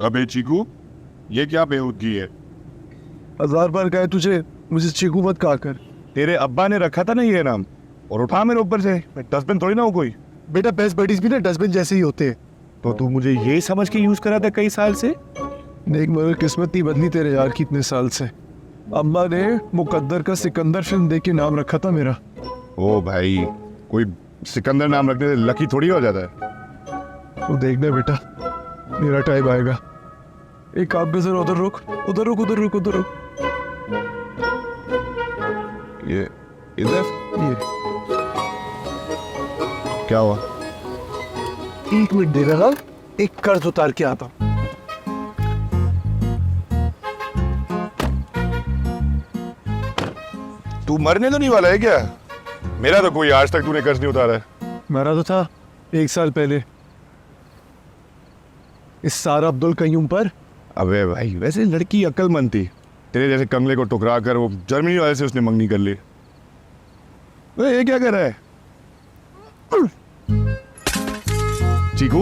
अबे चीकू, ये क्या बेहूदगी है? 1000 बार कहा है तुझे मुझे चीकू मत कहा कर। तेरे अब्बा ने रखा था ना ये नाम, और उठा मेरे ऊपर से। मैं डस्टबिन थोड़ी ना हूँ कोई। बेटा बेस्ट बडीज भी ना डस्टबिन जैसे ही होते हैं। तो तू मुझे ये समझ के यूज करा था कई साल से? देख मगर किस्मत नहीं बदली तेरे यार की इतने साल से। अम्मा ने मुकद्दर का सिकंदर फिल्म देख के नाम रखा था मेरा। ओ भाई, कोई सिकंदर नाम रखने से लकी थोड़ी हो जाता है। तो देखना बेटा, मेरा टाइम आएगा। एक काम पे जरा उधर रुक, उधर रुक, उधर रुक, उधर रुक। ये इधर ये क्या हुआ? 1 मिनट दे रहा, एक कर्ज उतार के आता हूं। तू मरने तो नहीं वाला है क्या? मेरा तो कोई आज तक तूने कर्ज नहीं उतारा है। मरा तो था 1 साल पहले इस सारा अब्दुल कयूम पर। अबे भाई, वैसे लड़की अक्लमंद थी। तेरे जैसे कंगले को टुकरा कर वो जर्मनी वाले से उसने मंगनी कर ली। ये क्या कर रहा है चीकू?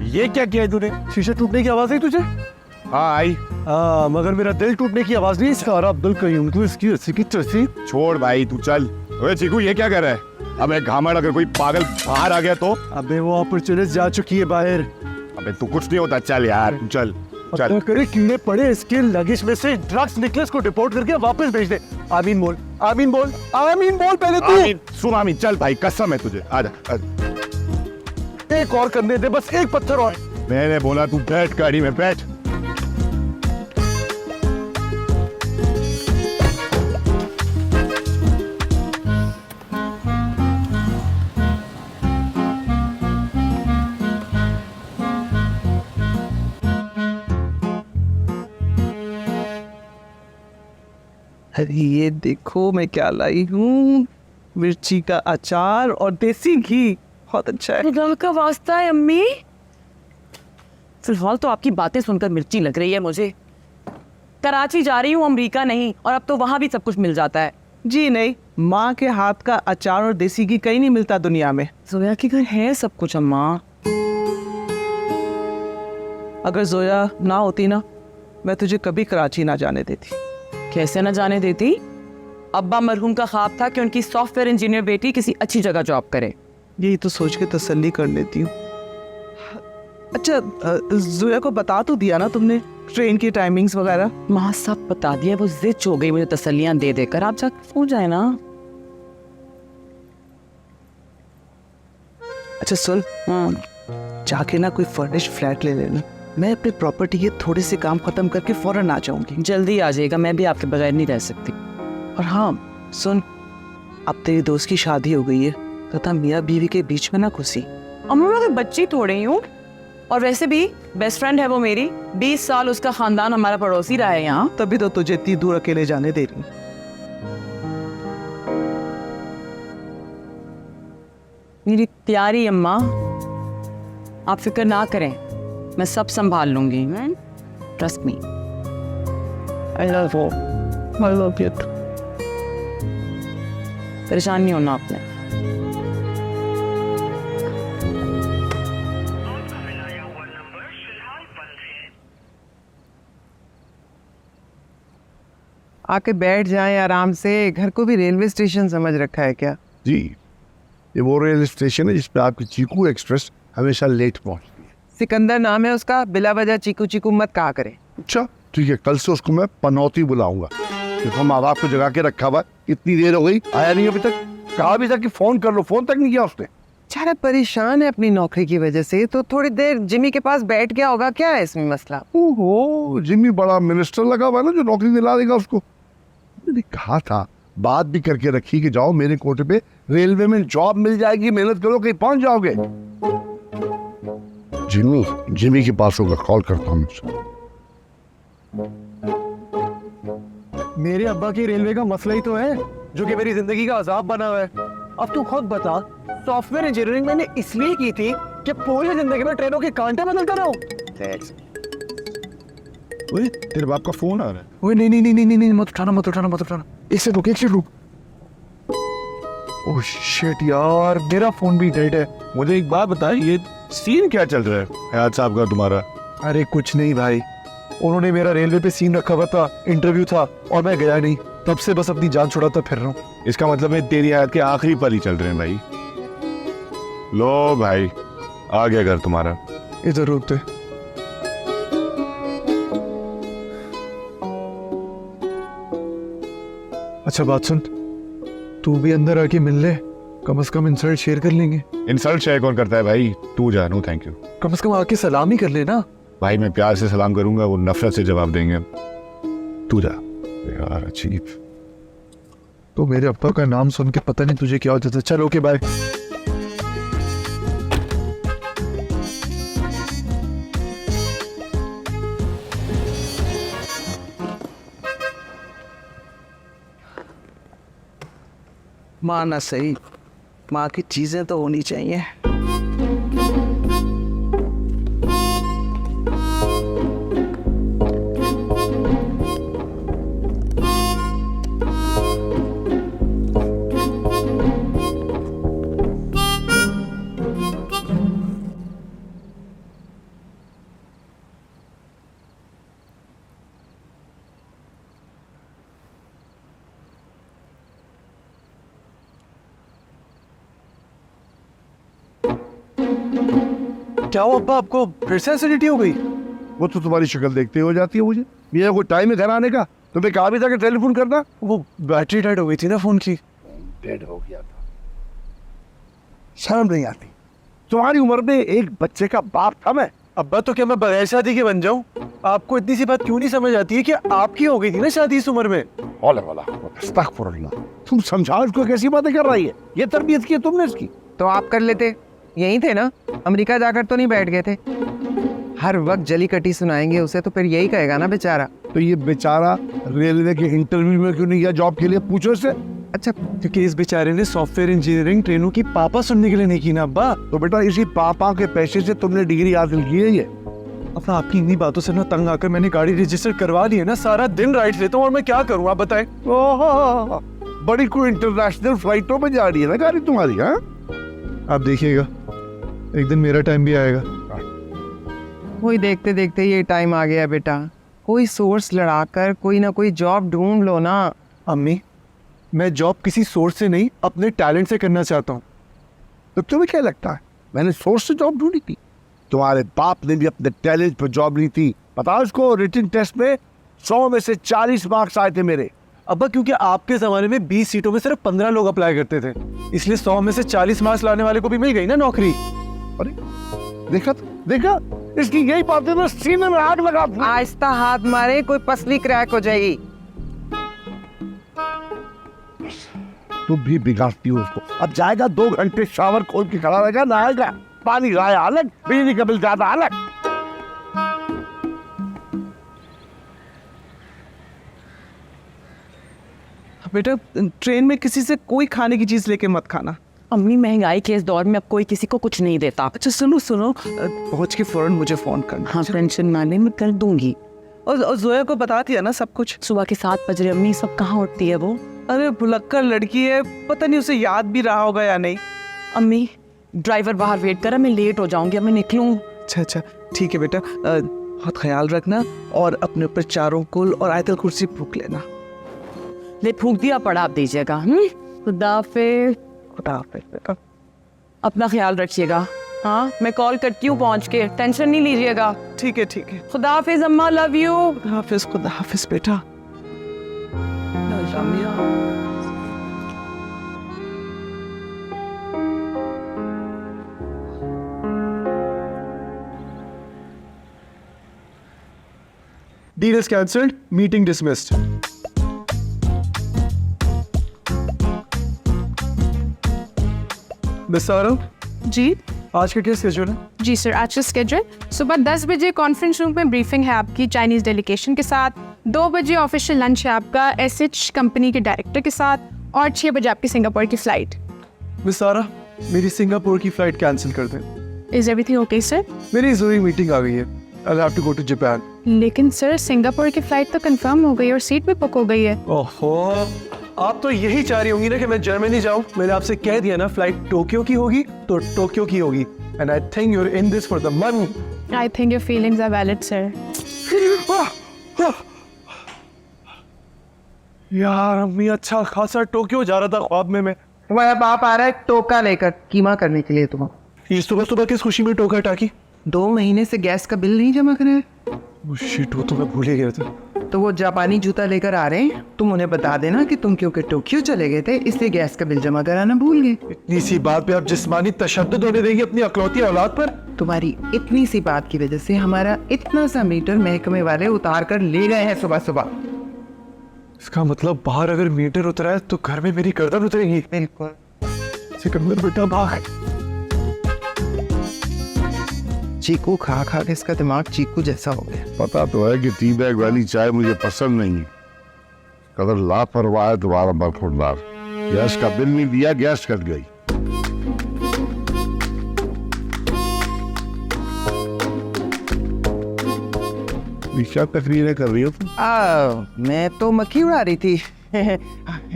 ये क्या किया है तूने? शीशे टूटने की आवाज आई तुझे? हाँ आई। हाँ मगर मेरा दिल टूटने की आवाज नहीं। सारा अब्दुल कयूम को इसकी हंसी की तरसी। छोड़ भाई, तू चल। ओए चीकू, ये क्या कर रहा है? अबे घामड़, अगर कोई पागल बाहर आ गया तो? अबे वो अपॉर्चुनिस्ट जा चुकी है बाहर। अबे तू कुछ नहीं होता, चल यार चल चल। पता करे कीड़े पड़े इसके लगेज में से। ड्रग्स निकलेस को डिपोर्ट करके वापस भेज दे। आमीन बोल, आमीन बोल, आमीन बोल पहले तू। आमीन, सुन आमीन, चल भाई, कसम है तुझे। आजा, आजा। एक और करने दे, बस एक पत्थर और। मैंने बोला तू बैठ गाड़ी में, बैठ। अरे ये देखो मैं क्या लाई हूँ, मिर्ची का अचार और देसी घी। बहुत अच्छा है। खुदा का वास्ता है अम्मी, फिलहाल तो आपकी बातें सुनकर मिर्ची लग रही है मुझे। कराची जा रही हूँ, अमेरिका नहीं, और अब तो वहाँ भी सब कुछ मिल जाता है। जी नहीं, माँ के हाथ का अचार और देसी घी कहीं नहीं मिलता दुनिया में। जोया के घर है सब कुछ अम्मा। अगर जोया ना होती ना, मैं तुझे कभी कराची ना जाने देती। कैसे न जाने देती? अब्बा मरहूम का ख्वाब था कि उनकी सॉफ्टवेयर इंजीनियर बेटी किसी अच्छी जगह जॉब करे। यही तो सोच के तसल्ली कर लेती हूँ। अच्छा जोया को बता तो दिया ना तुमने ट्रेन की टाइमिंग्स वगैरह? माँ सब बता दिया, वो जिद हो गई मुझे तसल्लियां दे देकर। आप जाकर सो जाए ना। अच्छा सुन, जाके ना कोई फर्निश्ड फ्लैट ले लेना। मैं अपने प्रॉपर्टी के थोड़े से काम खत्म करके फौरन आ जाऊंगी। जल्दी आ जाएगा, मैं भी आपके बगैर नहीं रह सकती। और हाँ सुन, अब तेरी दोस्त की शादी हो गई है, तथा मियाँ बीवी के बीच में ना घुसी। अम्मा मैं कोई बच्ची थोड़ी हूँ, और वैसे भी बेस्ट फ्रेंड है वो मेरी। 20 साल उसका खानदान हमारा पड़ोसी रहा है यहाँ। तभी तो तुझे इतनी दूर अकेले जाने दे रही हूँ। मेरी प्यारी अम्मा, आप फिक्र ना करें, मैं सब संभाल लूंगी। Trust me. I love you, I love you. परेशान नहीं होना आपने। आके बैठ जाएं आराम से। घर को भी रेलवे स्टेशन समझ रखा है क्या? जी, ये वो रेल स्टेशन है जिसपे आपकी चीकू एक्सप्रेस हमेशा लेट पहुंचती है। सिकंदर नाम है उसका, बिला वजह चीकू चीकू मत कहा करे। अच्छा ठीक है, कल से उसको मैं पनौती बुलाऊंगा। देखो माँ बाप को जगा के रखा हुआ, इतनी देर हो गई आया नहीं अभी तक। कहा भी था कि फोन कर लो, फोन तक नहीं किया उसने। बेचारा परेशान है अपनी नौकरी की वजह से, तो थोड़ी देर जिमी के पास बैठ गया होगा। क्या है इसमें मसला? ओहो, जिम्मी बड़ा मिनिस्टर लगा हुआ है ना जो नौकरी दिला देगा उसको। मैंने कहा था, बात भी करके रखी कि जाओ मेरे कोटे पे रेलवे में जॉब मिल जाएगी, मेहनत करो कहीं पहुंच जाओगे। जिमी के पास होगा, कॉल करता हूँ उसको। मेरे अब्बा की रेलवे का मसला ही तो है जो कि मेरी जिंदगी का अजाब बना हुआ है। अब तू खुद बता, सॉफ्टवेयर इंजीनियरिंग मैंने इसलिए की थी कि पूरी जिंदगी में ट्रेनों के कांटे बदलता रहूं। ओए, तेरे बाप का फोन आ रहा है। ओए नहीं नहीं नहीं नहीं नहीं, मत उठाना मत उठाना मत उठाना। एक सेकंड रुक, एक सेकंड रुक। ओह शिट यार, मेरा फोन भी डेड है। मुझे एक बात बता, ये सीन क्या चल रहा है हयात साहब का तुम्हारा? अरे कुछ नहीं भाई, उन्होंने मेरा रेलवे पे सीन रखा हुआ था, इंटरव्यू था और मैं गया नहीं, तब से बस अपनी जान छुड़ाता फिर रहा हूँ। इसका मतलब है तेरी हयात के आखिरी पल ही चल रहे हैं भाई। लो भाई, आ गया घर तुम्हारा। इधर रुकते। अच्छा बात सुन, तू भी अंदर आके मिल ले, कम से कम इंसल्ट शेयर कर लेंगे। इंसल्ट शेयर कौन करता है भाई? तू जा, नो थैंक यू। कम से कम आके सलाम ही कर लेना। भाई मैं प्यार से सलाम करूंगा, वो नफरत से जवाब देंगे। तू जा यार। अजीब। तो मेरे अब्बा का नाम सुन के पता नहीं तुझे क्या होता था। चल ओके बाय। माँ ना सही, माँ की चीजें तो होनी चाहिए। क्या हुआ अब्बा, आपको फिर से एसिडिटी हो गई? वो तो तुम्हारी शक्ल देखते ही हो जाती है मुझे। मेरा कोई टाइम है घर आने का? तुम्हें कहा भी था कि टेलीफोन करना। वो बैटरी डेड हो गई थी ना फोन की। डेड हो गया था। शर्म नहीं आती? तुम्हारी उम्र में एक बच्चे का बाप था मैं। अब्बा तो क्या मैं बगैर शादी के बन जाऊं? आपको इतनी सी बात क्यों नहीं समझ आती है कि आपकी हो गई थी ना शादी इस उम्र में? अस्तगफुरुल्लाह। तुम समझाओ इसको, कैसी बातें कर रही है? ये तरबियत की है तुमने इसकी? तो आप कर लेते, यही थे ना, अमेरिका जाकर तो नहीं बैठ गए थे। हर वक्त जली कटी सुनाएंगे उसे तो फिर यही कहेगा ना बेचारा। तो ये बेचारा रेलवे के इंटरव्यू में क्यों नहीं गया जॉब के लिए? पूछो इससे। अच्छा, क्योंकि इस बेचारे ने सॉफ्टवेयर इंजीनियरिंग ट्रेनों की पापा सुनने के लिए नहीं की ना अब्बा। तो बेटा इसी पापा के पैसे से तुमने डिग्री हासिल की है ये। अपना आपकी इन्हीं बातों से ना तंग आकर मैंने गाड़ी रजिस्टर करवा ली है ना। सारा दिन राइड लेता हूँ और मैं क्या करूँ आप बताएं। ओहो, बड़ी कोई इंटरनेशनल फ्लाइटों में जा रही है ना गाड़ी तुम्हारी? हाँ, आप देखिएगा एक दिन मेरा टाइम भी आएगा। वही देखते देखते ये टाइम आ गया बेटा। कोई सोर्स लड़ाकर कोई ना कोई जॉब ढूंढ लो ना। अम्मी, मैं जॉब किसी सोर्स से नहीं अपने टैलेंट से करना चाहता हूँ। तो तुम्हें क्या लगता है मैंने सोर्स से जॉब ढूंढी थी? तुम्हारे बाप ने भी अपने टैलेंट पर जॉब ली थी। पता है उसको, रिटन टेस्ट में 100 में से 40 मार्क्स आए थे मेरे। अब्बा क्योंकि आपके जमाने में 20 सीटों में सिर्फ 15 लोग अप्लाई करते थे, इसलिए 100 में से 40 मार्क्स लाने वाले को भी मिल गई ना नौकरी। अरे देखा देखा, इसकी यही बात है ना, सीने में आग लगा। आहिस्ता हाथ मारे, कोई पसली क्रैक हो जाएगी। तुम भी बिगाड़ती हो उसको। अब जाएगा 2 घंटे शावर खोल के खड़ा रहेगा, नहाएगा, पानी लाया अलग, बिजली का बिल ज्यादा अलग। बेटा ट्रेन में किसी से कोई खाने की चीज लेके मत खाना। अम्मी, महंगाई के इस दौर में अब कोई किसी को कुछ नहीं देता। अच्छा सुनो सुनो, पहुंच के फौरन मुझे फोन करना। हाँ, टेंशन ना ले, मैं कर दूंगी। और जोया को बता दिया ना सब कुछ? सुबह के 7 बज रहे, अम्मी सब कहाँ उठती है वो? अरे भुलक्कड़ लड़की है, पता नहीं उसे याद भी रहा होगा या नहीं। अम्मी, ड्राइवर बाहर वेट कर रहा, मैं लेट हो जाऊंगी, अब मैं निकलूं। अच्छा अच्छा ठीक है बेटा, बहुत ख्याल रखना और अपने ऊपर चारों कुल और आयतल कुर्सी फूंक लेना। ले फूंक दिया, पड़ा आप दीजिएगा। खुदा हाफिज़। खुदा हाफिज़ बेटा। अपना ख्याल रखिएगा। हाँ, मैं कॉल करती हूँ पहुँच के, टेंशन नहीं लीजिएगा। ठीक है ठीक है। खुदा हाफिज़ अम्मा, लव यू। खुदा हाफिज़ बेटा। Deal is cancelled, meeting dismissed. Miss सारा, जी आज का क्या स्केड्यूल है? जी सर, आज का स्केड्यूल सुबह 10 बजे कॉन्फ्रेंस रूम में ब्रीफिंग है आपकी चाइनीज़ डेलीगेशन के साथ, 2 बजे ऑफिशियल लंच है आपका एसएच कंपनी के डायरेक्टर के साथ, और 6 बजे आपकी सिंगापुर की फ़्लाइट। मिस सारा, मेरी सिंगापुर की फ़्लाइट कैंसिल कर दें। Is everything okay sir? मेरी ज़रूरी मीटिंग आ गई है, I'll have to go to Japan. लेकिन सर सिंगापुर की फ़्लाइट तो कंफर्म हो गई और सीट भी बुक हो गई है। ओहो, आप तो यही चाह रही होंगी ना कि मैं जर्मनी जाऊं। मैंने आपसे कह दिया ना, फ्लाइट टोक्यो की होगी तो टोक्यो की होगी। And I think you're in this for the money. I think your feelings are valid, sir. यार अम्मी, अच्छा खासा टोक्यो जा रहा था ख्वाब में मैं। तुम्हारा बाप आ रहा है टोका लेकर कीमा करने के लिए तुम्हें। ये सुबह सुबह किस खुशी में टोका टाकी? 2 महीने से गैस का बिल नहीं जमा करे। शिट, वो तो मैं भूल ही गया था। तो वो जापानी जूता लेकर आ रहे हैं, तुम उन्हें बता देना कि तुम क्योंकि टोक्यो चले गए थे इसलिए गैस का बिल जमा कराना भूल गए। इतनी सी बात पे आप जिस्मानी तशद्दुद होने देंगे अपनी अकलौती औलाद पर? तुम्हारी इतनी सी बात की वजह से हमारा इतना सा मीटर महकमे वाले उतार कर ले गए हैं सुबह सुबह। इसका मतलब बाहर अगर मीटर उतरा है तो घर में मेरी गर्दन उतरेगी। बिल्कुल। सिकंदर बेटा भाग। चीकू खा खा के इसका दिमाग चीकू जैसा हो गया। पता तो है कि टी बैग वाली चाय मुझे पसंद नहीं है। कदर लापरवाह है तुम्हारा बरखुरदार। गैस का बिल नहीं दिया, गैस कट गई। क्या तकरीरें कर रही हो तुम? मैं तो मक्खी उड़ा रही थी।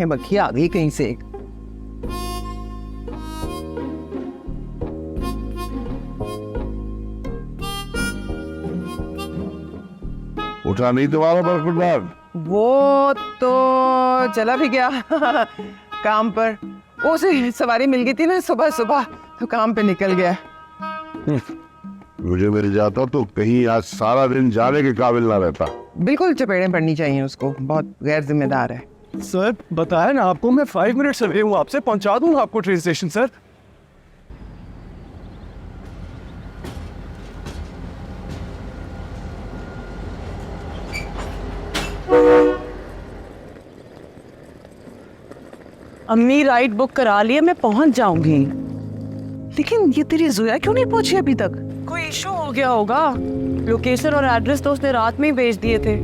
मक्खी आ गई कहीं से। उठा नहीं तुम्हारा बरखुरदार? वो तो चला भी गया काम पर। उसे सवारी मिल गई थी ना सुबह सुबह, तो काम पे निकल गया। मुझे मिल जाता तो कहीं आज सारा दिन जाने के काबिल ना रहता। बिल्कुल चपेड़ें पड़नी चाहिए उसको, बहुत गैर जिम्मेदार है। सर बताया ना आपको, मैं 5 मिनट से अवे हूँ आपसे, पहुंचा दूंगा आपको ट्रेन स्टेशन। सर अम्मी राइड बुक करा लिया, मैं पहुंच जाऊंगी। लेकिन ये तेरी जोया क्यों नहीं पहुंची अभी तक? कोई इशू हो गया होगा। लोकेशन और एड्रेस तो उसने रात में ही भेज दिए थे।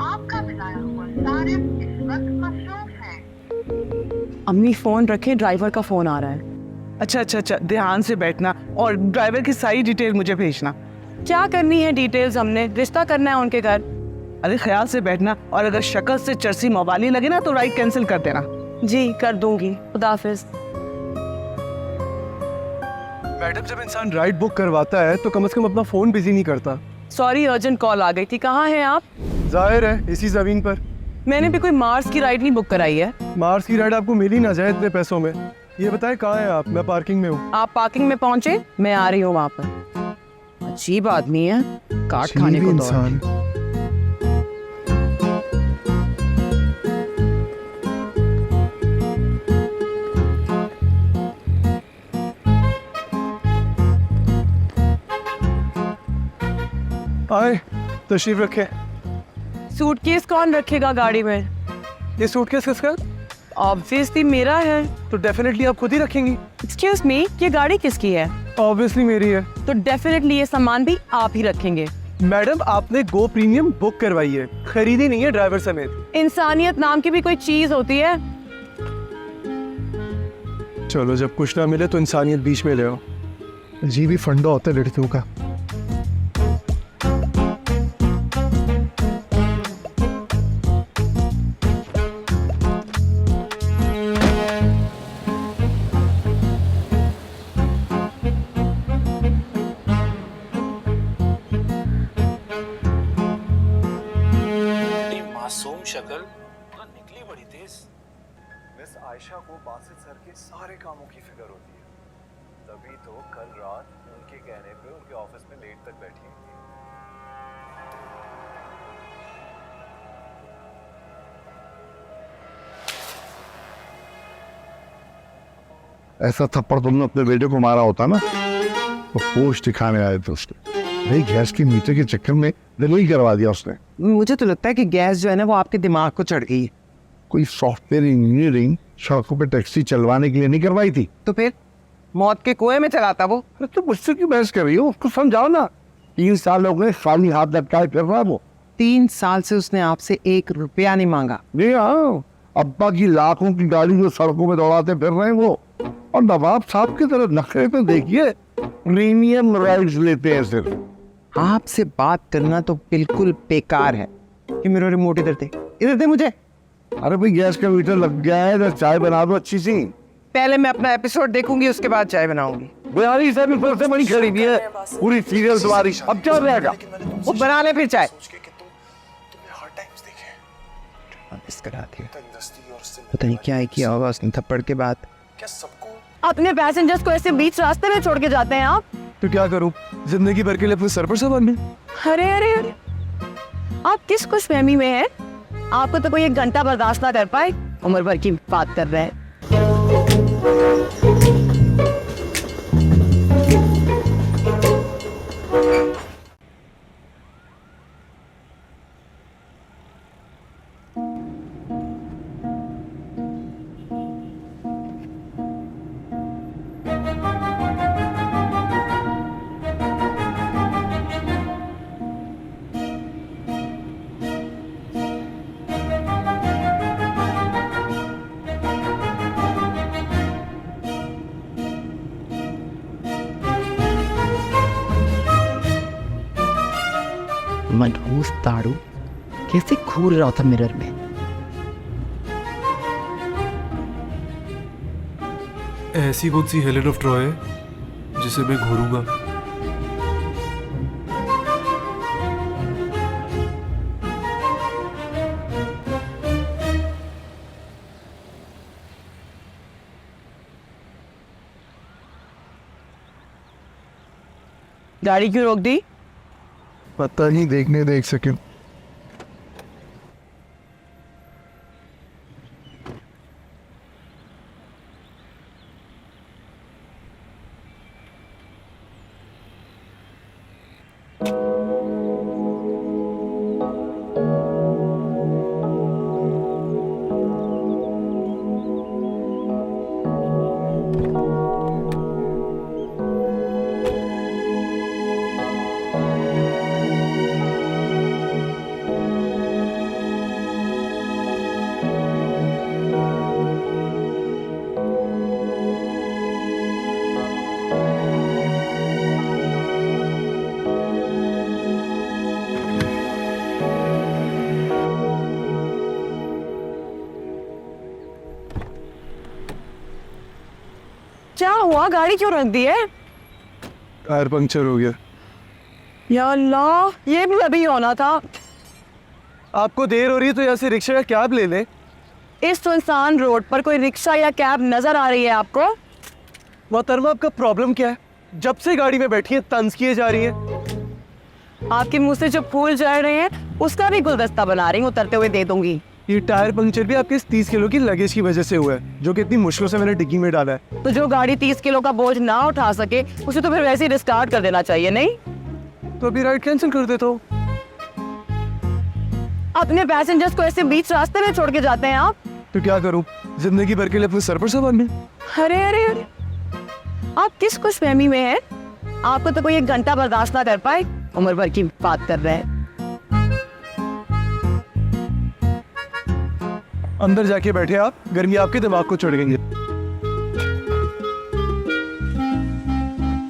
आपका मिलाया हुआ सारिफ इस वक्त मसरूफ है। अम्मी फोन रखे, ड्राइवर का फोन आ रहा है। अच्छा, ध्यान से बैठना और ड्राइवर की सारी डिटेल मुझे भेजना। क्या करनी है डिटेल्स? हमने रिश्ता करना है उनके घर। अरे ख्याल से बैठना, और अगर शक्ल से चरसी मवाली लगे ना तो राइड कैंसिल कर देना। जी कर दूंगी, खुदाफिज। मैडम, जब इंसान राइड बुक करवाता है तो कम से कम अपना फोन बिजी नहीं करता। सॉरी, अर्जेंट कॉल आ गई थी। कहाँ हैं आप? जाहिर है इसी जमीन पर। मैंने भी कोई मार्स की राइड नहीं बुक कराई है। मार्स की राइड आपको मिल ही ना जाए इतने पैसों में। ये बताएं कहाँ हैं आप? मैं पार्किंग में हूँ। आप पार्किंग में पहुंचे, मैं आ रही हूँ वहाँ पर। अजीब आदमी है, काट खाने को इंसान। आए, तशरीफ रखे। सूटकेस कौन रखेगा गाड़ी में? ये सूटकेस किसका? ऑब्वियसली मेरा है। तो डेफिनेटली आप खुद ही रखेंगी। एक्सक्यूज मी, ये गाड़ी किसकी है? ऑब्वियसली मेरी है। तो डेफिनेटली ये सामान भी आप ही रखेंगे। मैडम, आपने गो प्रीमियम बुक करवाई है, खरीदी नहीं है ड्राइवर समेत। इंसानियत नाम की भी कोई चीज होती है? चलो, जब कुछ ना मिले तो इंसानियत बीच में ले आओ। अजीब ही फंडा होता है लड़कियों का। मासूम शक्ल तो निकली बड़ी तेज। मिस आयशा को बासित सर के सारे कामों की फिक्र होती है, तभी तो कल रात उनके कहने पे उनके ऑफिस में लेट तक बैठी हुई थी। ऐसा थप्पड़ तुमने अपने बेटे को मारा होता ना तो पोस्ट दिखाने आए थे उसने। भाई गैस के मीटर के चक्कर में दिल्ली करवा दिया उसने। मुझे तो लगता है कि गैस जो है ना वो आपके दिमाग को चढ़ गई है। कोई सॉफ्टवेयर इंजीनियरिंग सड़कों पे टैक्सी चलवाने के लिए नहीं करवाई थी? तो फिर मौत के कुएं में चलाता वो। अरे तो मुझसे क्यों बहस कर रही हो? उसको समझाओ ना। 3 साल हो गए खाली हाथ लटकाए फिर रहा वो। 3 साल से उसने आपसे 1 रुपया नहीं मांगा। नहीं, हाँ, अब्बा की लाखों की गाड़ी जो सड़कों में दौड़ाते फिर रहे हैं वो। और नवाब साहब की तरह नखरे तो देखिए, प्रीमियम राइड्स लेते हैं सिर्फ। आपसे बात करना तो बिल्कुल बेकार है। कि मेरा रिमोट इधर दे मुझे। अरे भाई गैस का मीटर लग गया है, तो चाय बना दो अच्छी सी। पहले मैं अपना एपिसोड देखूंगी, उसके बाद चाय बनाऊंगी। बुरारी से भी फिर से बड़ी खड़ी है पूरी सीरियल तुम्हारी, अब क्या रहेगा? वो बना ले फिर चाय। मिस करा दिया, पता नहीं क्या ही किया होगा उसने थप्पड़ के बाद। अपने पैसेंजर्स को ऐसे बीच रास्ते में छोड़ के जाते हैं आप। तो क्या करूं, जिंदगी भर के लिए अपने सर पर सवार में। अरे अरे अरे, आप किस खुशफहमी में हैं? आपको तो कोई 1 घंटा बर्दाश्त ना कर पाए, उम्र भर की बात कर रहे हैं। मनहूस ताड़ू कैसे घूर रहा था मिरर में। ऐसी कौन सी हेलेन ऑफ ट्रॉय है जिसे मैं घूरूंगा? गाड़ी क्यों रोक दी? पता नहीं, देखने देख सके। क्या हुआ, गाड़ी क्यों रख दी है? टायर पंक्चर हो गया। या अल्लाह, ये भी अभी होना था। आपको देर हो रही है तो यहाँ से रिक्शा या कैब ले ले। इस सुनसान रोड पर कोई रिक्शा या कैब नजर आ रही है आपको? मोहतरमा, आपका प्रॉब्लम क्या है? जब से गाड़ी में बैठी है तंज किए जा रही है। आपके मुंह से जो फूल जल रहे हैं उसका भी गुलदस्ता बना रही हूँ, उतरते हुए दे दूंगी। ये टायर पंक्चर भी आपके इस 30 किलो की लगेज की वजह से हुआ है, जो कि इतनी मुश्किल से मैंने डिग्गी में डाला है। तो जो गाड़ी 30 किलो का बोझ ना उठा सके उसे तो फिर वैसे ही डिस्कार्ड कर देना चाहिए, नहीं? तो अभी राइड कैंसिल कर देता हूँ। अपने पैसेंजर्स को ऐसे बीच रास्ते में छोड़ के जाते हैं आप। तो क्या करूँ, जिंदगी भर के लिए अपने सर पर सवार में। अरे अरे अरे, आप किस खुशफहमी में हैं? आपको तो कोई 1 घंटा बर्दाश्त ना कर पाए, उम्र भर की बात कर रहे हैं। अंदर जाके बैठे आप, गर्मी आपके दिमाग को चढ़ गई है।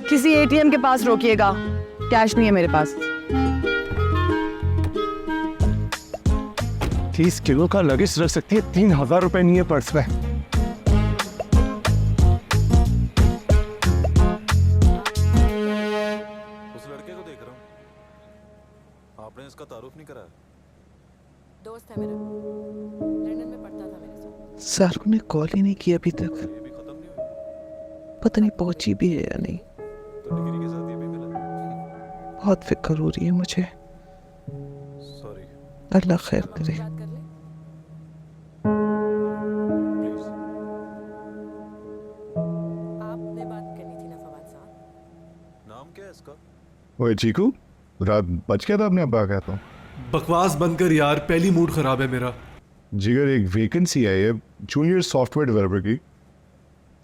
किसी एटीएम के पास रोकिएगा, कैश नहीं है मेरे पास। 30 किलो का लगेज रख सकती है, 3000 रुपए नहीं है पर्स में। उस लड़के को देख रहा हूँ, आपने इसका तारुफ नहीं कराया? दोस्त है मेरा, लंदन में पढ़ता था मेरे साथ। सारू ने कॉल ही नहीं किया अभी तक, ये भी खत्म नहीं हुई? पता नहीं पहुंची भी है या नहीं। तो डिग्री के साथ ये भी मिला? बहुत फिक्र हो रही है मुझे। सॉरी। अल्लाह खैर करे। प्लीज। आपने बात करनी थी ना फवाद साहब। नाम क्या है इसका? ओए चीकू, रात बच गया था अपने अब्बा का तो। बकवास बंद कर यार, पहली मूड खराब है मेरा। जिगर, एक वैकेंसी है ये जूनियर सॉफ्टवेयर डेवलपर की,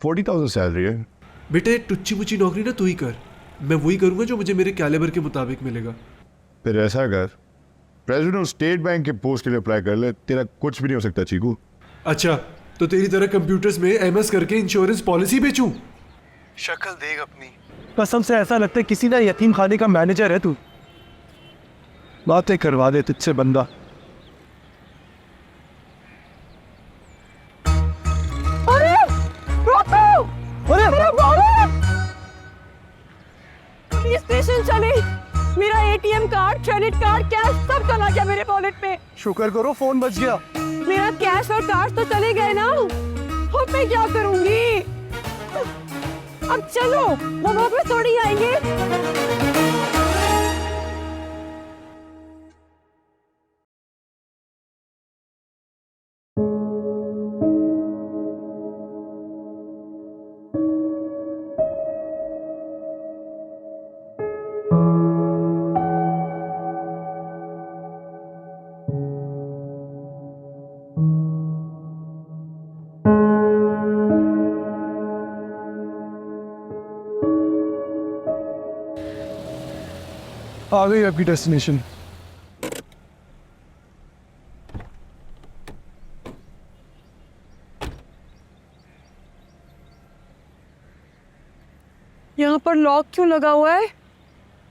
40,000 सैलरी है। बेटे टुच्ची मुच्ची नौकरी ना तू ही कर, मैं वही करूंगा जो मुझे मेरे कैलिबर के मुताबिक मिलेगा। फिर ऐसा कर, प्रेसिडेंट स्टेट बैंक के पोस्ट के लिए अप्लाई कर ले, तेरा कुछ भी नहीं हो सकता चीकू। अच्छा, तो तेरी तरह कंप्यूटर्स में एमएस करके इंश्योरेंस पॉलिसी बेचूं? शक्ल देख अपनी, कसम से ऐसा लगता है किसी ना यतीम खाने का मैनेजर है तू। बातें करवा दे तुझसे बंदा। अरे रोको! कार्ड, क्रेडिट कार्ड, कैश सब चला गया मेरे वॉलेट में। शुक्र करो फोन बच गया। मेरा कैश और कार्ड तो चले गए ना, अब मैं क्या करूंगी? अब चलो, वो वापस थोड़ी आएंगे। आ गई आपकी डेस्टिनेशन। यहाँ पर लॉक क्यों लगा हुआ है?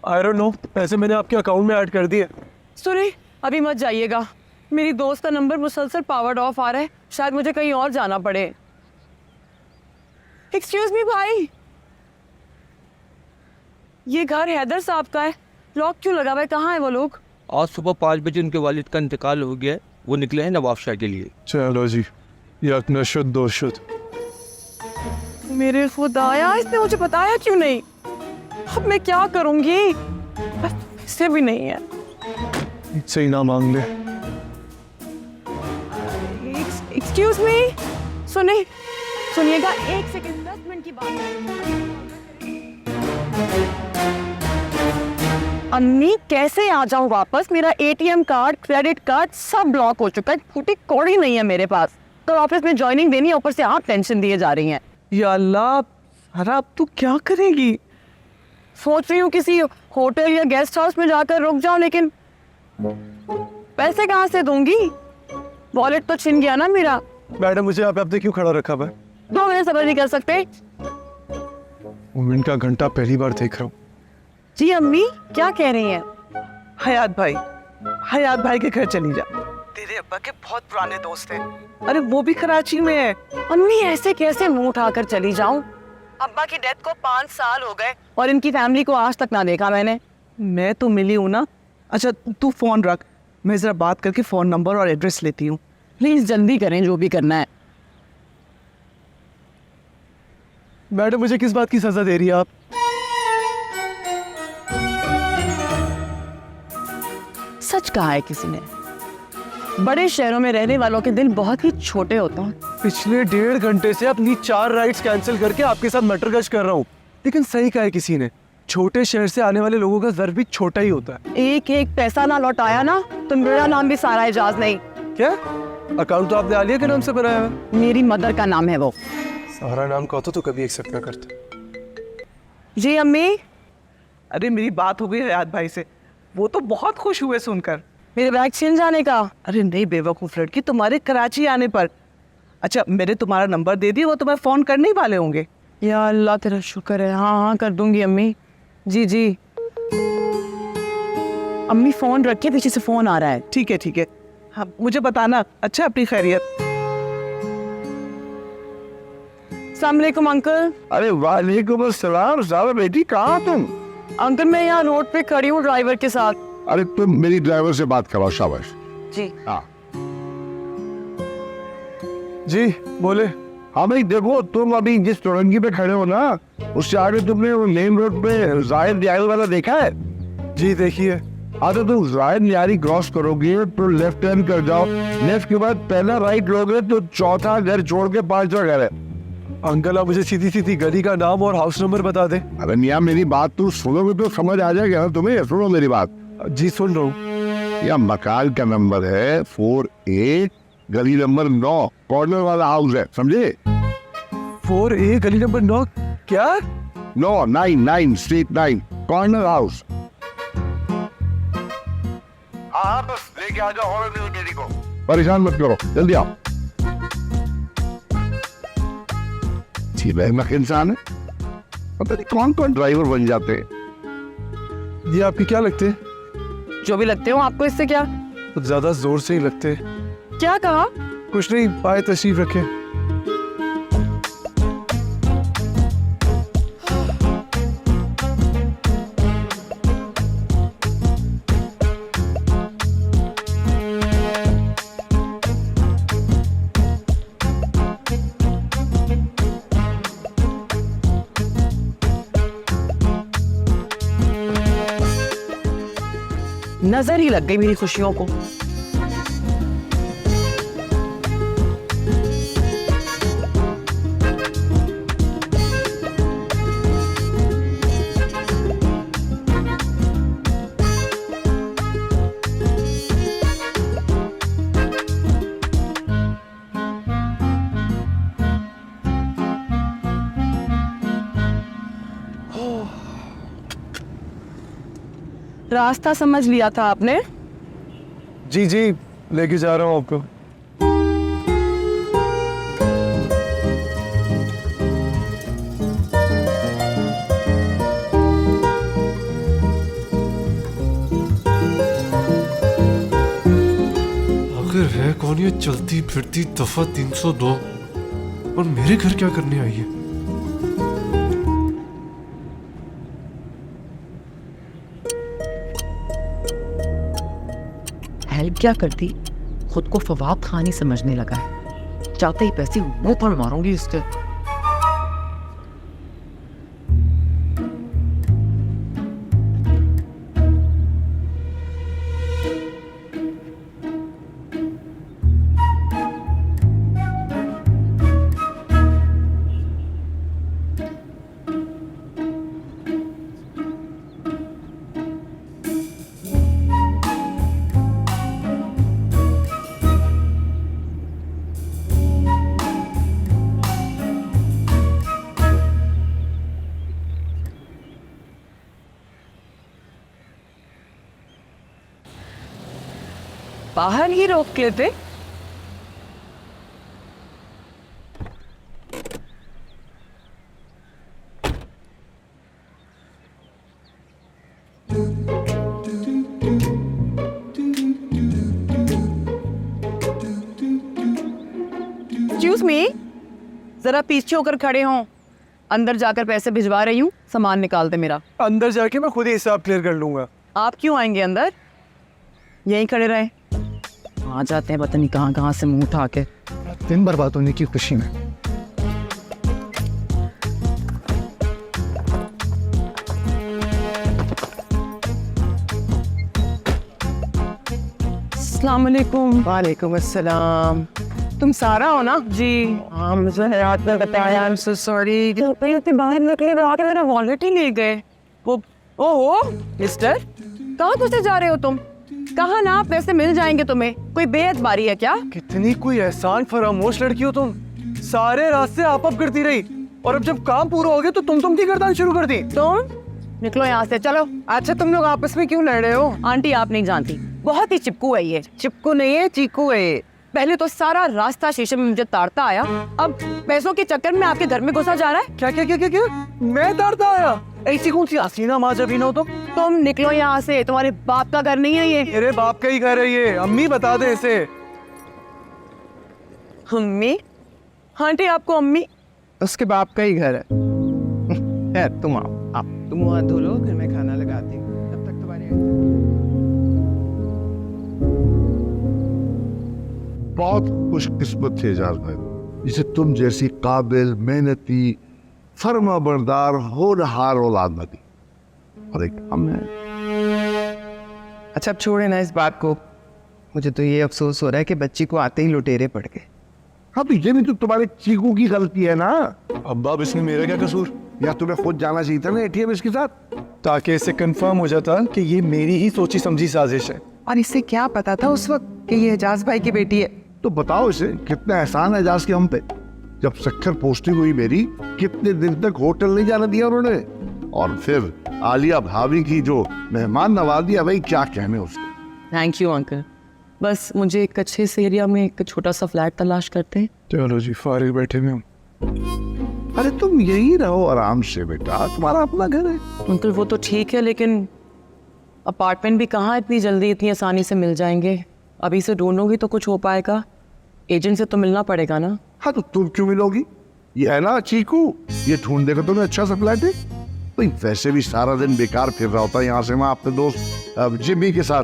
आई डोंट नो, पैसे मैंने आपके अकाउंट में ऐड कर दिए। सुनिए, अभी मत जाइएगा, मेरी दोस्त का नंबर मुसलसल पावर्ड ऑफ आ रहा है, शायद मुझे कहीं और जाना पड़े। एक्सक्यूज मी भाई, ये घर हैदर साहब का है, लॉक क्यों लगा हुआ है? कहाँ है वो लोग? आज सुबह 5 बजे उनके वालिद का इंतकाल हो गया है, वो निकले हैं नवाब शाह के लिए। चलो जी, यक नशुद दो शुद। मेरे खुदाया, इसने मुझे बताया क्यों नहीं? अब मैं क्या करूंगी? इससे भी नहीं है। इससे ही ना मांग ले। एक्सक्यूज मी, सुनिएगा, 1 सेकंड, 10 मिनट की बात है। अम्मी, कैसे आ जाऊं वापस? मेरा एटीएम कार्ड, क्रेडिट कार्ड सब ब्लॉक हो चुका है, फूटी कौड़ी नहीं है मेरे पास। तो ऑफिस में ज्वाइनिंग देनी है, ऊपर से आप टेंशन दिए जा रही हैं। या अल्लाह, अरे अब तू क्या करेगी? सोच रही हूँ किसी होटल या गेस्ट हाउस में जाकर रुक जाऊं, लेकिन पैसे कहाँ से दूंगी? वॉलेट तो छिन गया ना मेरा। मैडम, मुझे यहाँ पे आपने क्यों खड़ा रखा है? 2 मिनट सब्र नहीं कर सकते? मिनट का घंटा पहली बार देख रहा हूँ। जी अम्मी, क्या कह रही हैं? हयात भाई के घर चली जा, तेरे अब्बा के बहुत पुराने दोस्त हैं। अरे वो भी कराची में है। अम्मी, ऐसे कैसे मुंह उठाकर चली जाऊं? अब्बा की डेथ को 5 साल हो गए और इनकी फैमिली को आज तक ना देखा मैंने। मैं तो मिली हूँ ना। अच्छा तू फोन रख, मैं जरा बात करके फोन नंबर और एड्रेस लेती हूँ। प्लीज जल्दी करें, जो भी करना है। मैडम, मुझे किस बात की सजा दे रही है आप? सच कहा है किसी ने, बड़े शहरों में रहने वालों के दिल बहुत ही छोटे होते हैं। पिछले 1.5 घंटे से अपनी 4 राइड्स कैंसिल करके आपके साथ मटर गश्त कर रहा हूँ, लेकिन सही कहा है किसी ने, छोटे शहर से आने वाले लोगों का ज़र भी छोटा ही होता है। एक एक पैसा ना लौटाया ना तो मेरा नाम भी सारा एजाज नहीं। क्या अकाउंट तो आपने आलिया के नाम से बनाया है? मेरी मदर का नाम है वो। सारा नाम का होता तो कभी एक्सेप्ट ना करते। जी अम्मी। अरे मेरी बात हो गई हयात भाई से, वो तो बहुत खुश हुए सुनकर। मेरे बैग छिन जाने का? अरे नहीं बेवकूफ़ लड़की, तुम्हारे कराची आने पर। अच्छा मैंने तुम्हारा नंबर दे दिया, वो तुम्हें फ़ोन करने ही वाले होंगे। या अल्लाह तेरा शुक्र है। हाँ कर दूंगी अम्मी। जी जी अम्मी, फ़ोन रखिए, पीछे से फ़ोन आ रहा है। ठीक है हाँ मुझे बताना। अच्छा अपनी खैरियत। अस्सलाम वालेकुम अंकल। अरे वालेकुम अस्सलाम। साहब बेटी, कहाँ तुम? अंकल मैं यहाँ रोड पे खड़ी हूँ ड्राइवर के साथ। अरे तुम मेरी ड्राइवर से बात कराओ। शाबाश। जी हाँ जी बोले। हाँ भाई देखो, तुम अभी जिस चौरंगी पे खड़े हो ना, उससे आगे तुमने वो मेन रोड पे जाहिर न्यारी वाला देखा है? जी देखिए। हाँ तो तुम जाहिर न्यारी क्रॉस करोगे तो लेफ्ट टर्न कर जाओ, लेफ्ट के बाद पहला राइट लोगे तो चौथा घर छोड़ के 5वां घर है। अंकल आप मुझे सीधी सीधी गली का नाम और हाउस नंबर बता दे। अरे मियाँ मेरी बात तुम सुनोगे तो समझ आ जाएगा ना तुम्हें। सुनो मेरी बात। जी सुन रहा हूँ। यह मकान का नंबर है 4A, गली नंबर 9, कॉर्नर वाला हाउस है, समझे? 4A गली नंबर 9? क्या? 9 स्ट्रीट 9 कॉर्नर हाउस। हाँ बस लेके आ जाओ और मेरी को परेशान मत करो, जल्दी आओ। बेहमक इंसान है, पता नहीं कौन कौन ड्राइवर बन जाते हैं। ये आपके क्या लगते हैं? जो भी लगते हो आपको, इससे क्या? तो ज्यादा जोर से ही लगते। क्या कहा? कुछ नहीं, पाए तशरीफ रखे। नजर ही लग गई मेरी खुशियों को। रास्ता समझ लिया था आपने? जी जी, लेके जा रहा हूँ आपको। आखिर है कौन ये चलती फिरती दफा 302 और मेरे घर क्या करने आई है? हेल्प क्या करती, खुद को फवाद खान ही समझने लगा है। चाहते ही पैसे मुंह पर मारूंगी इसके। बाहर ही रोक लेते। एक्सक्यूज मी, जरा पीछे होकर खड़े हों। अंदर जाकर पैसे भिजवा रही हूँ, सामान निकाल दे मेरा। अंदर जाके मैं खुद ही हिसाब क्लियर कर लूंगा। आप क्यों आएंगे अंदर? यहीं खड़े रहे। आ जाते हैं पता नहीं कहाँ कहाँ से मुंह उठा के। दिन बर्बाद होने की खुशी में। अस्सलाम वालेकुम। वालेकुम अस्सलाम। तुम सारा हो ना? जी हाँ, मुझे हयात ने बताया। I am so sorry. बाहर निकले तो आके मेरा वॉलेट ही ले गए वो। ओहो मिस्टर, कहाँ घुसे जा रहे हो तुम? कहाँ ना पैसे मिल जाएंगे तुम्हें। कोई बेअदबारी है क्या? कितनी कोई एहसान फरामोश लड़की हो तुम। सारे रास्ते आप करती रही और अब जब काम पूरा हो गया तो तुम की गर्दन शुरू कर दी। तुम निकलो यहाँ से, चलो। अच्छा, तुम लोग आपस में क्यों लड़ रहे हो? आंटी आप नहीं जानती, बहुत ही चिपकू है ये। चिपकू नहीं है, चीकू है। पहले तो सारा रास्ता शीशे में मुझे ताड़ता आया, अब पैसों के चक्कर में आपके घर में घुसा जा रहा है। क्या क्या क्या क्या क्या? मैं ताड़ता आया? ऐसी कौन सी हसीना माँ जबी हो तुम निकलो यहाँ से, तुम्हारे बाप का घर नहीं है ये। मेरे बाप का ही घर है ये। अम्मी बता दे इसे। अम्मी? आंटी आपको अम्मी? उसके बाप का ही घर है। खैर, तुम आओ। तुम मुँह हाथ धो लो, फिर मैं खाना लगाती हूँ। तब तक तुम्हारे बहुत खुशकिस्मत थे एजाज भाई, जिसे तुम जैसी काबिल, मेहनती, फर्मा बरदार, होनहार औलाद मिली। और एक हम है। अच्छा, अब छोड़े ना इस बात को। मुझे तो ये अफसोस हो रहा है कि बच्ची को आते ही लुटेरे पड़ गए। हाँ, तो ये भी तो तुम्हारे चीकू की गलती है ना। अब्बा, अब इसमें मेरा क्या कसूर? या तुम्हें खुद जाना चाहिए था ना एटीएम इसके साथ, ताकि इससे कंफर्म हो जाता कि ये मेरी ही सोची समझी साजिश है। और इससे क्या पता था उस वक्त कि ये एजाज भाई की बेटी है? तो बताओ इसे कितना एहसान है एजाज के हम पे। जब सक्खर पोस्टिंग हुई मेरी, कितने दिन तक होटल नहीं जाने दिया उन्होंने। और फिर आलिया भाभी की जो मेहमान नवाजी है, भाई क्या कहने उसके। Thank you uncle. बस मुझे एक अच्छे से एरिया में एक छोटा सा फ्लैट तलाश करते हैं। चलो जी, फारिग बैठे हुए हम। अरे तुम यही रहो आराम से बेटा, तुम्हारा अपना घर है। अंकल वो तो ठीक है, लेकिन अपार्टमेंट भी कहाँ इतनी जल्दी इतनी आसानी से मिल जाएंगे। अभी से ढूंढोगी तो कुछ हो पाएगा? एजेंट से तो मिलना पड़ेगा ना। हाँ, तो तुम क्यों मिलोगी? ये है ना चीकू, ये ढूंढ देगा तुम्हें अच्छा सा फ्लैट है। भाई वैसे भी सारा दिन बेकार फिर रहा होता है यहाँ से वहाँ अपने दोस्त जिम्मी के साथ।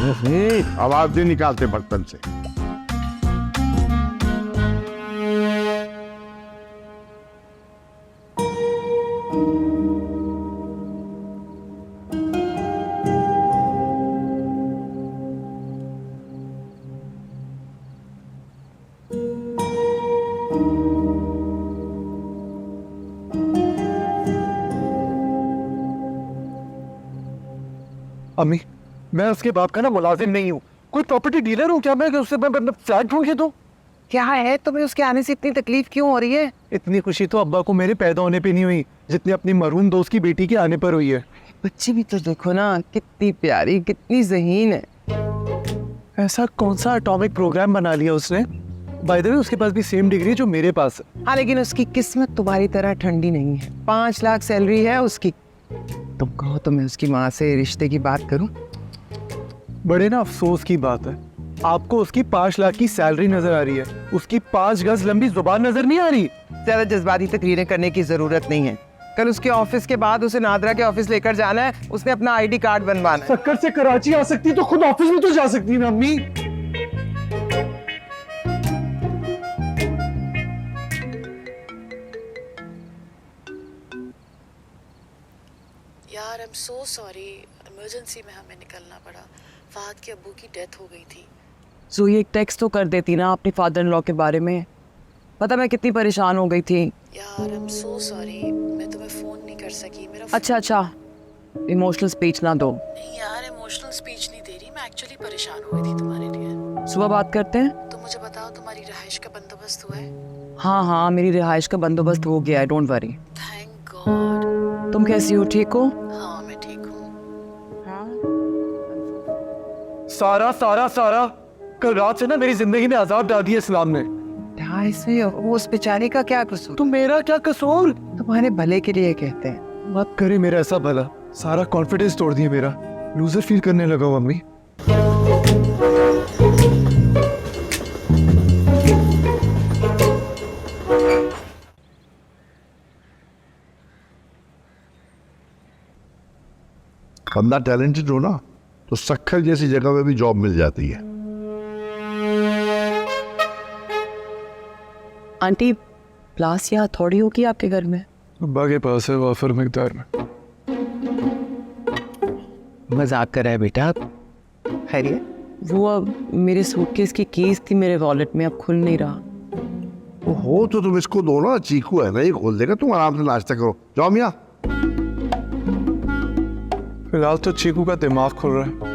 आवाज नहीं निकालते बर्तन से। अम्मी, मैं उसके बाप का ना मुलाजिम नहीं हूँ, कोई प्रॉपर्टी डीलर हूँ क्या मैं उससे फ्लैट ढूंढ के दूँ? क्या है तुम्हें उसके आने से इतनी तकलीफ क्यों हो रही है? इतनी खुशी तो अब्बा को मेरे पैदा होने पे नहीं हुई जितनी अपनी मरून दोस्त की बेटी के आने पर हुई है। बच्ची भी तो देखो ना, कितनी प्यारी, कितनी ज़हीन है। ऐसा कौन सा एटॉमिक प्रोग्राम बना लिया उसने? बाय द वे उसके पास भी सेम डिग्री जो मेरे पास है। हाँ, लेकिन उसकी किस्मत तुम्हारी तरह ठंडी नहीं है। 5 लाख सैलरी है उसकी। तुम कहो तो मैं उसकी माँ से रिश्ते की बात करूं? बड़े ना अफसोस की बात है, आपको उसकी 5 लाख की सैलरी नजर आ रही है, उसकी 5 गज लंबी जुबान नजर नहीं आ रही। ज्यादा जज्बाती तकरीरें करने की जरूरत नहीं है। कल उसके ऑफिस के बाद उसे नादरा के ऑफिस लेकर जाना है, उसने अपना आईडी कार्ड बनवाना है। सक्कर से कराची आ सकती तो खुद ऑफिस में तो जा सकती ना अम्मी। यार I am so sorry, emergency में हमें निकलना पड़ा। फहद के अब्बू की डेथ हो गई थी। ज़ोई एक टेक्स्ट तो कर देती ना अपने फादर इन लॉ के बारे में, पता मैं कितनी परेशान हो गई थी। यार आई एम सो सॉरी, मैं तुम्हें फ़ोन नहीं कर सकी। मेरा अच्छा, इमोशनल स्पीच ना दो। नहीं यार, इमोशनल स्पीच नहीं दे रही, मैं एक्चुअली परेशान हो गई थी तुम्हारे लिए। सुबह बात करते हैं। तो मुझे बताओ, तुम्हारी रहाइश का बंदोबस्त हुआ है? हाँ, मेरी रिहाइश का बंदोबस्त हो गया है, डोंट वरी। Thank God. तुम कैसी हो, ठीक हो? हाँ मैं ठीक हूँ। सारा कल रात से ना मेरी जिंदगी में अजाब डाल दिया इस्लाम ने। इसमें वो उस बेचारे का क्या कसूर? तो मेरा क्या कसूर? तुम्हारे भले के लिए कहते हैं। मत करे मेरा ऐसा भला, सारा कॉन्फिडेंस तोड़ दिया मेरा, लूजर फील करने लगा हूं अम्मी। बंदा टैलेंटेड हो ना तो सक्खर जैसी जगह में भी जॉब मिल जाती है। आंटी, प्लास या हथौड़ी होगी आपके घर में? अब्बा के पास है, वाफर मिकदार में। मजाक कर रहा है बेटा? खैरियत? वो अब मेरे सूटकेस की कीज थी मेरे वॉलेट में, अब खुल नहीं रहा। हो तो तुम इसको दो ना, चीकू है ना, ये खोल देगा। तुम आराम से नाश्ता करो, जाओ मियाँ। फिलहाल तो चीकू का दिमाग खुल रहा है।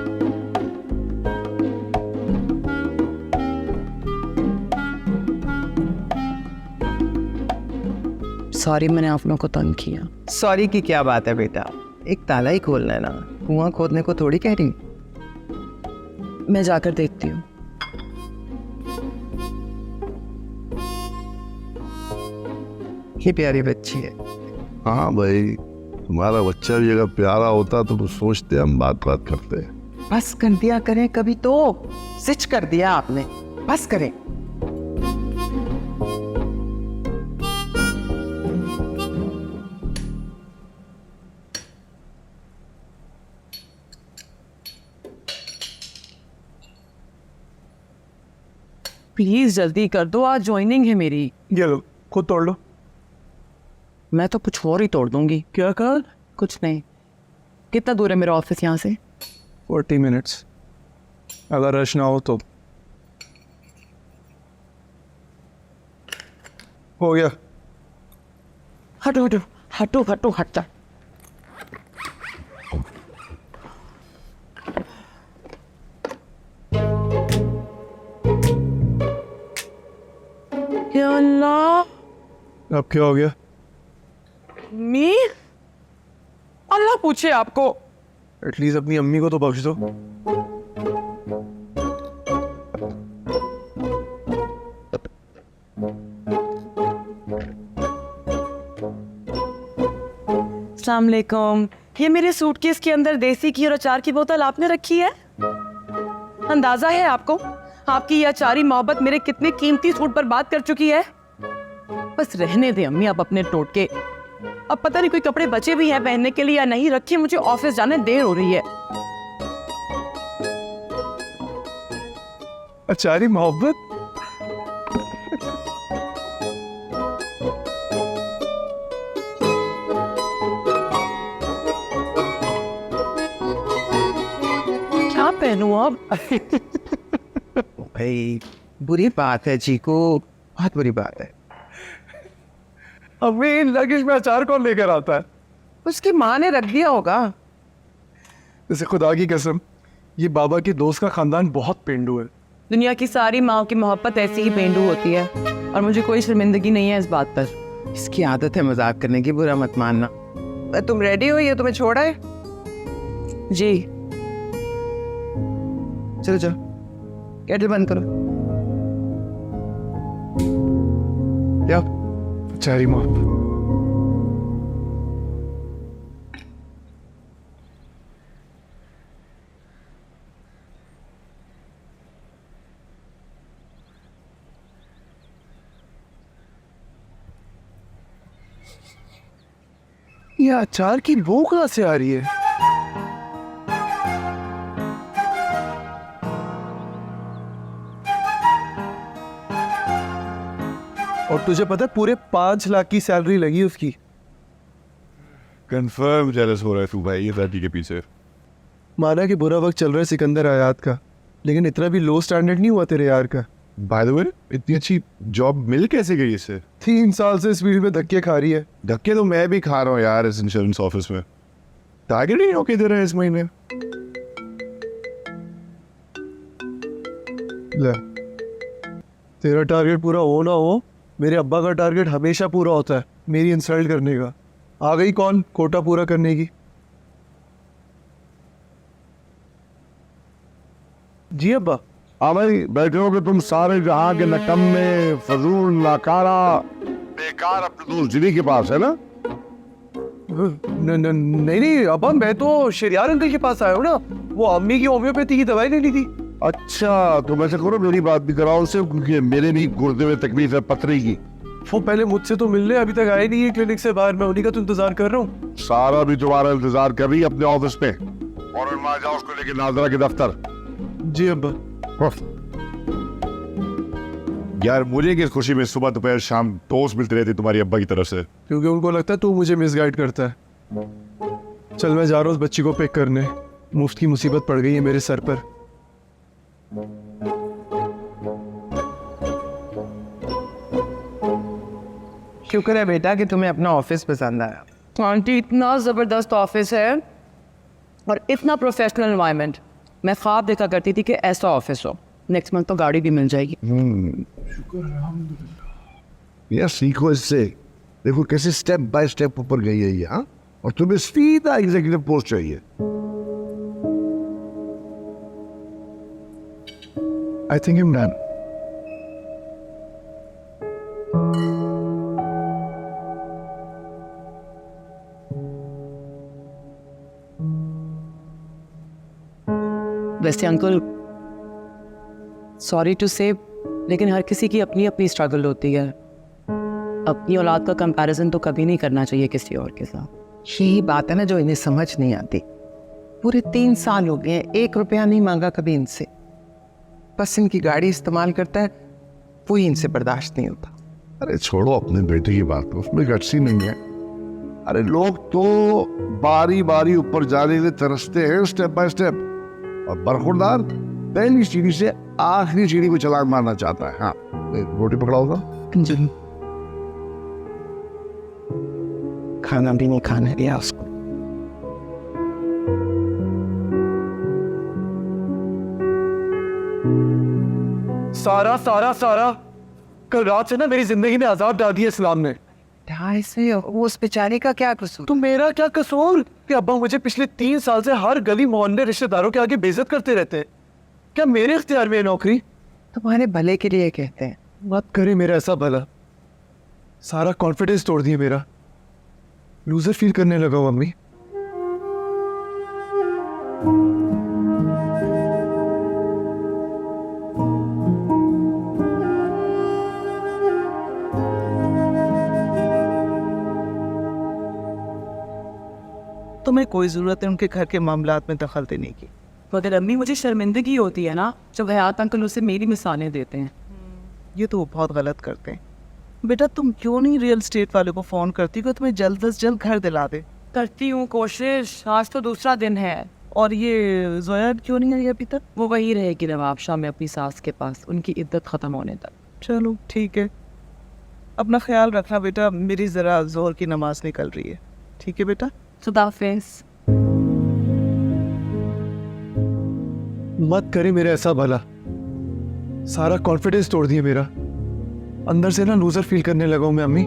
सॉरी, मैंने आप लोगों को तंग किया। सॉरी की क्या बात है बेटा, एक ताला ही खोलना है ना, कुआं खोदने को थोड़ी कह रही। मैं जाकर देखती हूँ। ये प्यारी बच्ची है। हाँ भाई, तुम्हारा बच्चा भी अगर प्यारा होता तो सोचते हम बात करते। बस कर दिया करें कभी तो, सिच कर दिया आपने, बस करें। प्लीज जल्दी कर दो, आज ज्वाइनिंग है मेरी। ये लो, खुद तोड़ लो। मैं तो कुछ और ही तोड़ दूंगी। क्या कहा? कुछ नहीं। कितना दूर है मेरा ऑफिस यहाँ से? 40 मिनट्स, अगर रश ना हो तो। हो गया। हटो हटो हटो हटो हटता। या अल्लाह, अब क्या हो गया? मी अल्लाह पूछे आपको। एटलीस्ट अपनी अम्मी को तो बख्श दो। अस्सलाम वालेकुम। ये मेरे सूटकेस के अंदर देसी घी और अचार की बोतल आपने रखी है? अंदाजा है आपको आपकी ये अचारी मोहब्बत मेरे कितने कीमती सूट पर बात कर चुकी है? बस रहने दे अम्मी आप अपने टोटके। अब पता नहीं कोई कपड़े बचे भी हैं पहनने के लिए या नहीं, रखिए, मुझे ऑफिस जाने देर हो रही है। अचारी मोहब्बत। क्या पहनूं अब? भाई बुरी बात है चीकू, बहुत बुरी बात है। अम्मी इन लगेज में अचार कौन लेकर आता है? उसकी माँ ने रख दिया होगा। जैसे खुदा की कसम, ये बाबा के दोस्त का खानदान बहुत पेंडू है। दुनिया की सारी माँ की मोहब्बत ऐसी ही पेंडू होती है और मुझे कोई शर्मिंदगी नहीं है इस बात पर। इसकी आदत है मजाक करने की, बुरा मत मानना। तुम रेडी हो? ये तुम्हें छोड़ा है? जी। चलो चलो, केटल बंद करो। क्या अचारी मोहब्बत। ये अचार की बू कहाँ से आ रही है? और तुझे पता है पूरे 5 लाख की सैलरी लगी उसकी। कंफर्म जेलस हो रहा है तू भाई ये लड़की के पीछे। माना कि बुरा वक्त चल रहा है सिकंदर आयात का, लेकिन इतना भी लो स्टैंडर्ड नहीं हुआ तेरे यार का। बाय द वे इतनी अच्छी जॉब मिल कैसे गई इससे? 3 साल से इस फील्ड में धक्के खा रही है। धक्के तो मैं भी खा रहा हूँ यार इस इंश्योरेंस ऑफिस में। टारगेट ही ओके दे रहा है इस महीने। ले, तेरा टारगेट पूरा हो ना हो, मेरे अब्बा का टारगेट हमेशा पूरा होता है मेरी इंसल्ट करने का। आ गई कौन कोटा पूरा करने की? जी अब्बा। हाँ भाई, बैठे हो कि तुम सारे जहां के नकम्मे, फजूल, नाकारा, बेकार अपने दोस्त जिनी के पास है ना? नहीं नहीं अब्बा, मैं तो शरियार अंकल के पास आया हूँ ना, वो अम्मी की होम्योपैथी की दवाई लेनी थी। अच्छा, तो वैसे करो मेरी बात भी कराओ उससे, क्योंकि मेरे भी गुर्दे में तकलीफ है पथरी की। वो पहले मुझसे तो मिलने अभी तक आए नहीं है क्लिनिक से बाहर, मैं उन्हीं का तो इंतजार कर रहा हूँ। सारा भी तुम्हारा इंतजार कर रही है अपने ऑफिस पे, और वहां जाओ उसको लेके नाजरा के दफ्तर। जी अब्बा। यार मुझे किस खुशी में सुबह दोपहर शाम टोस्ट मिलते रहते तुम्हारी अब्बा की तरफ से? क्योंकि उनको लगता है तू मुझे मिसगाइड करता है। चल मैं जा रहा हूँ उस बच्ची को पिक करने, मुफ्त की मुसीबत पड़ गई है मेरे सर पर। शुक्र है बेटा कि तुम्हें अपना ऑफिस पसंद आया। आंटी इतना ज़बरदस्त ऑफिस है और इतना प्रोफेशनल एनवायरनमेंट। मैं ख्वाब देखा करती थी कि ऐसा ऑफिस हो। नेक्स्ट मंथ तो गाड़ी भी मिल जाएगी। यार सीखो इससे, देखो कैसे स्टेप बाय स्टेप ऊपर गई है ये। हाँ, और तुम्हें सीधा एग्जीक्यूटिव पोस्ट चाहिए। I think I am done. वैसे अंकल, सॉरी टू से, लेकिन हर किसी की अपनी अपनी स्ट्रगल होती है। अपनी औलाद का कंपैरिजन तो कभी नहीं करना चाहिए किसी और के साथ। यही बात है ना जो इन्हें समझ नहीं आती। पूरे 3 साल हो गए, 1 रुपया नहीं मांगा कभी इनसे। बस इनकी गाड़ी इस्तेमाल करता है, वही इनसे बर्दाश्त नहीं होता। अरे छोड़ो अपने बेटे की बात, उसमें गट्स ही नहीं है। अरे लोग तो बारी बारी ऊपर जाने के लिए तरसते हैं स्टेप बाय स्टेप, और बरखुरदार पहली सीढ़ी से आखिरी सीढ़ी को छलांग मारना चाहता है। हाँ, रोटी पकड़ाओगा? खाना भी नहीं खाने दिया उसको। सारा सारा सारा कल रात से ना मेरी जिंदगी में अजाब डाल दिया इस्लाम ने। ऐसे उस बेचारे का क्या कसूर? तो मेरा क्या कसूर कि अब्बा मुझे पिछले 3 साल से हर गली मोहल्ले रिश्तेदारों के आगे बेइज्जत करते रहते हैं। क्या मेरे इख्तियार में है नौकरी? तुम्हारे भले के लिए कहते हैं। मत करे मेरा ऐसा भला। सारा कॉन्फिडेंस तोड़ दिया मेरा, लूजर फील करने लगा हूं अम्मी। तुम्हें कोई जरूरत है उनके घर के मामलात में दखल देने की? मगर अम्मी मुझे शर्मिंदगी होती है ना जब हयात अंकल उसे मेरी मिसालें देते हैं। ये तो वो बहुत गलत करते हैं। बेटा तुम क्यों नहीं रियल स्टेट वाले को फ़ोन करती कि तुम्हें जल्द से जल्द घर दिला दे। करती हूँ कोशिश, आज तो दूसरा दिन है। और ये जोया क्यों नहीं आई अभी तक? वो वही रहेगी नवाब शाह में अपनी सास के पास, उनकी इद्दत ख़त्म होने तक। चलो ठीक है, अपना ख्याल रखना बेटा, मेरी ज़रा जोहर की नमाज निकल रही है। ठीक है बेटा, खुदाफिज़। मत करे मेरा ऐसा भला, सारा कॉन्फिडेंस तोड़ दिया मेरा। अंदर से ना लूजर फील करने लगा हूं मैं अम्मी।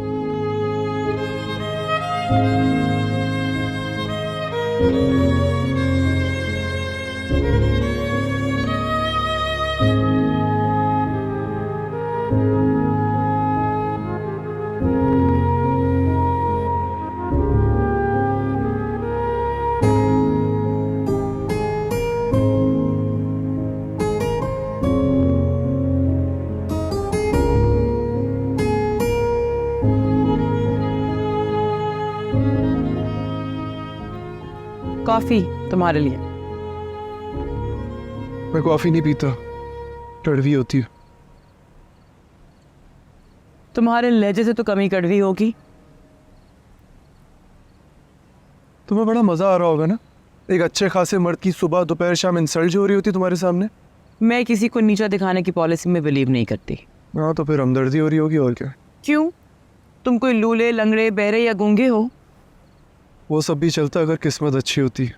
कॉफ़ी तुम्हारे लिए। मैं कॉफी नहीं पीता, कड़वी होती है। तुम्हारे लहजे से तो कमी कड़वी होगी। तुम्हें बड़ा मजा आ रहा होगा ना, एक अच्छे खासे मर्द की सुबह दोपहर शाम इंसल्ट जो हो रही होती तुम्हारे सामने। मैं किसी को नीचा दिखाने की पॉलिसी में बिलीव नहीं करती। हाँ तो फिर हमदर्दी हो रही होगी और क्या। क्यों? तुम कोई लूले लंगड़े बहरे या गूंगे हो? वो सब भी चलता अगर किस्मत अच्छी होती।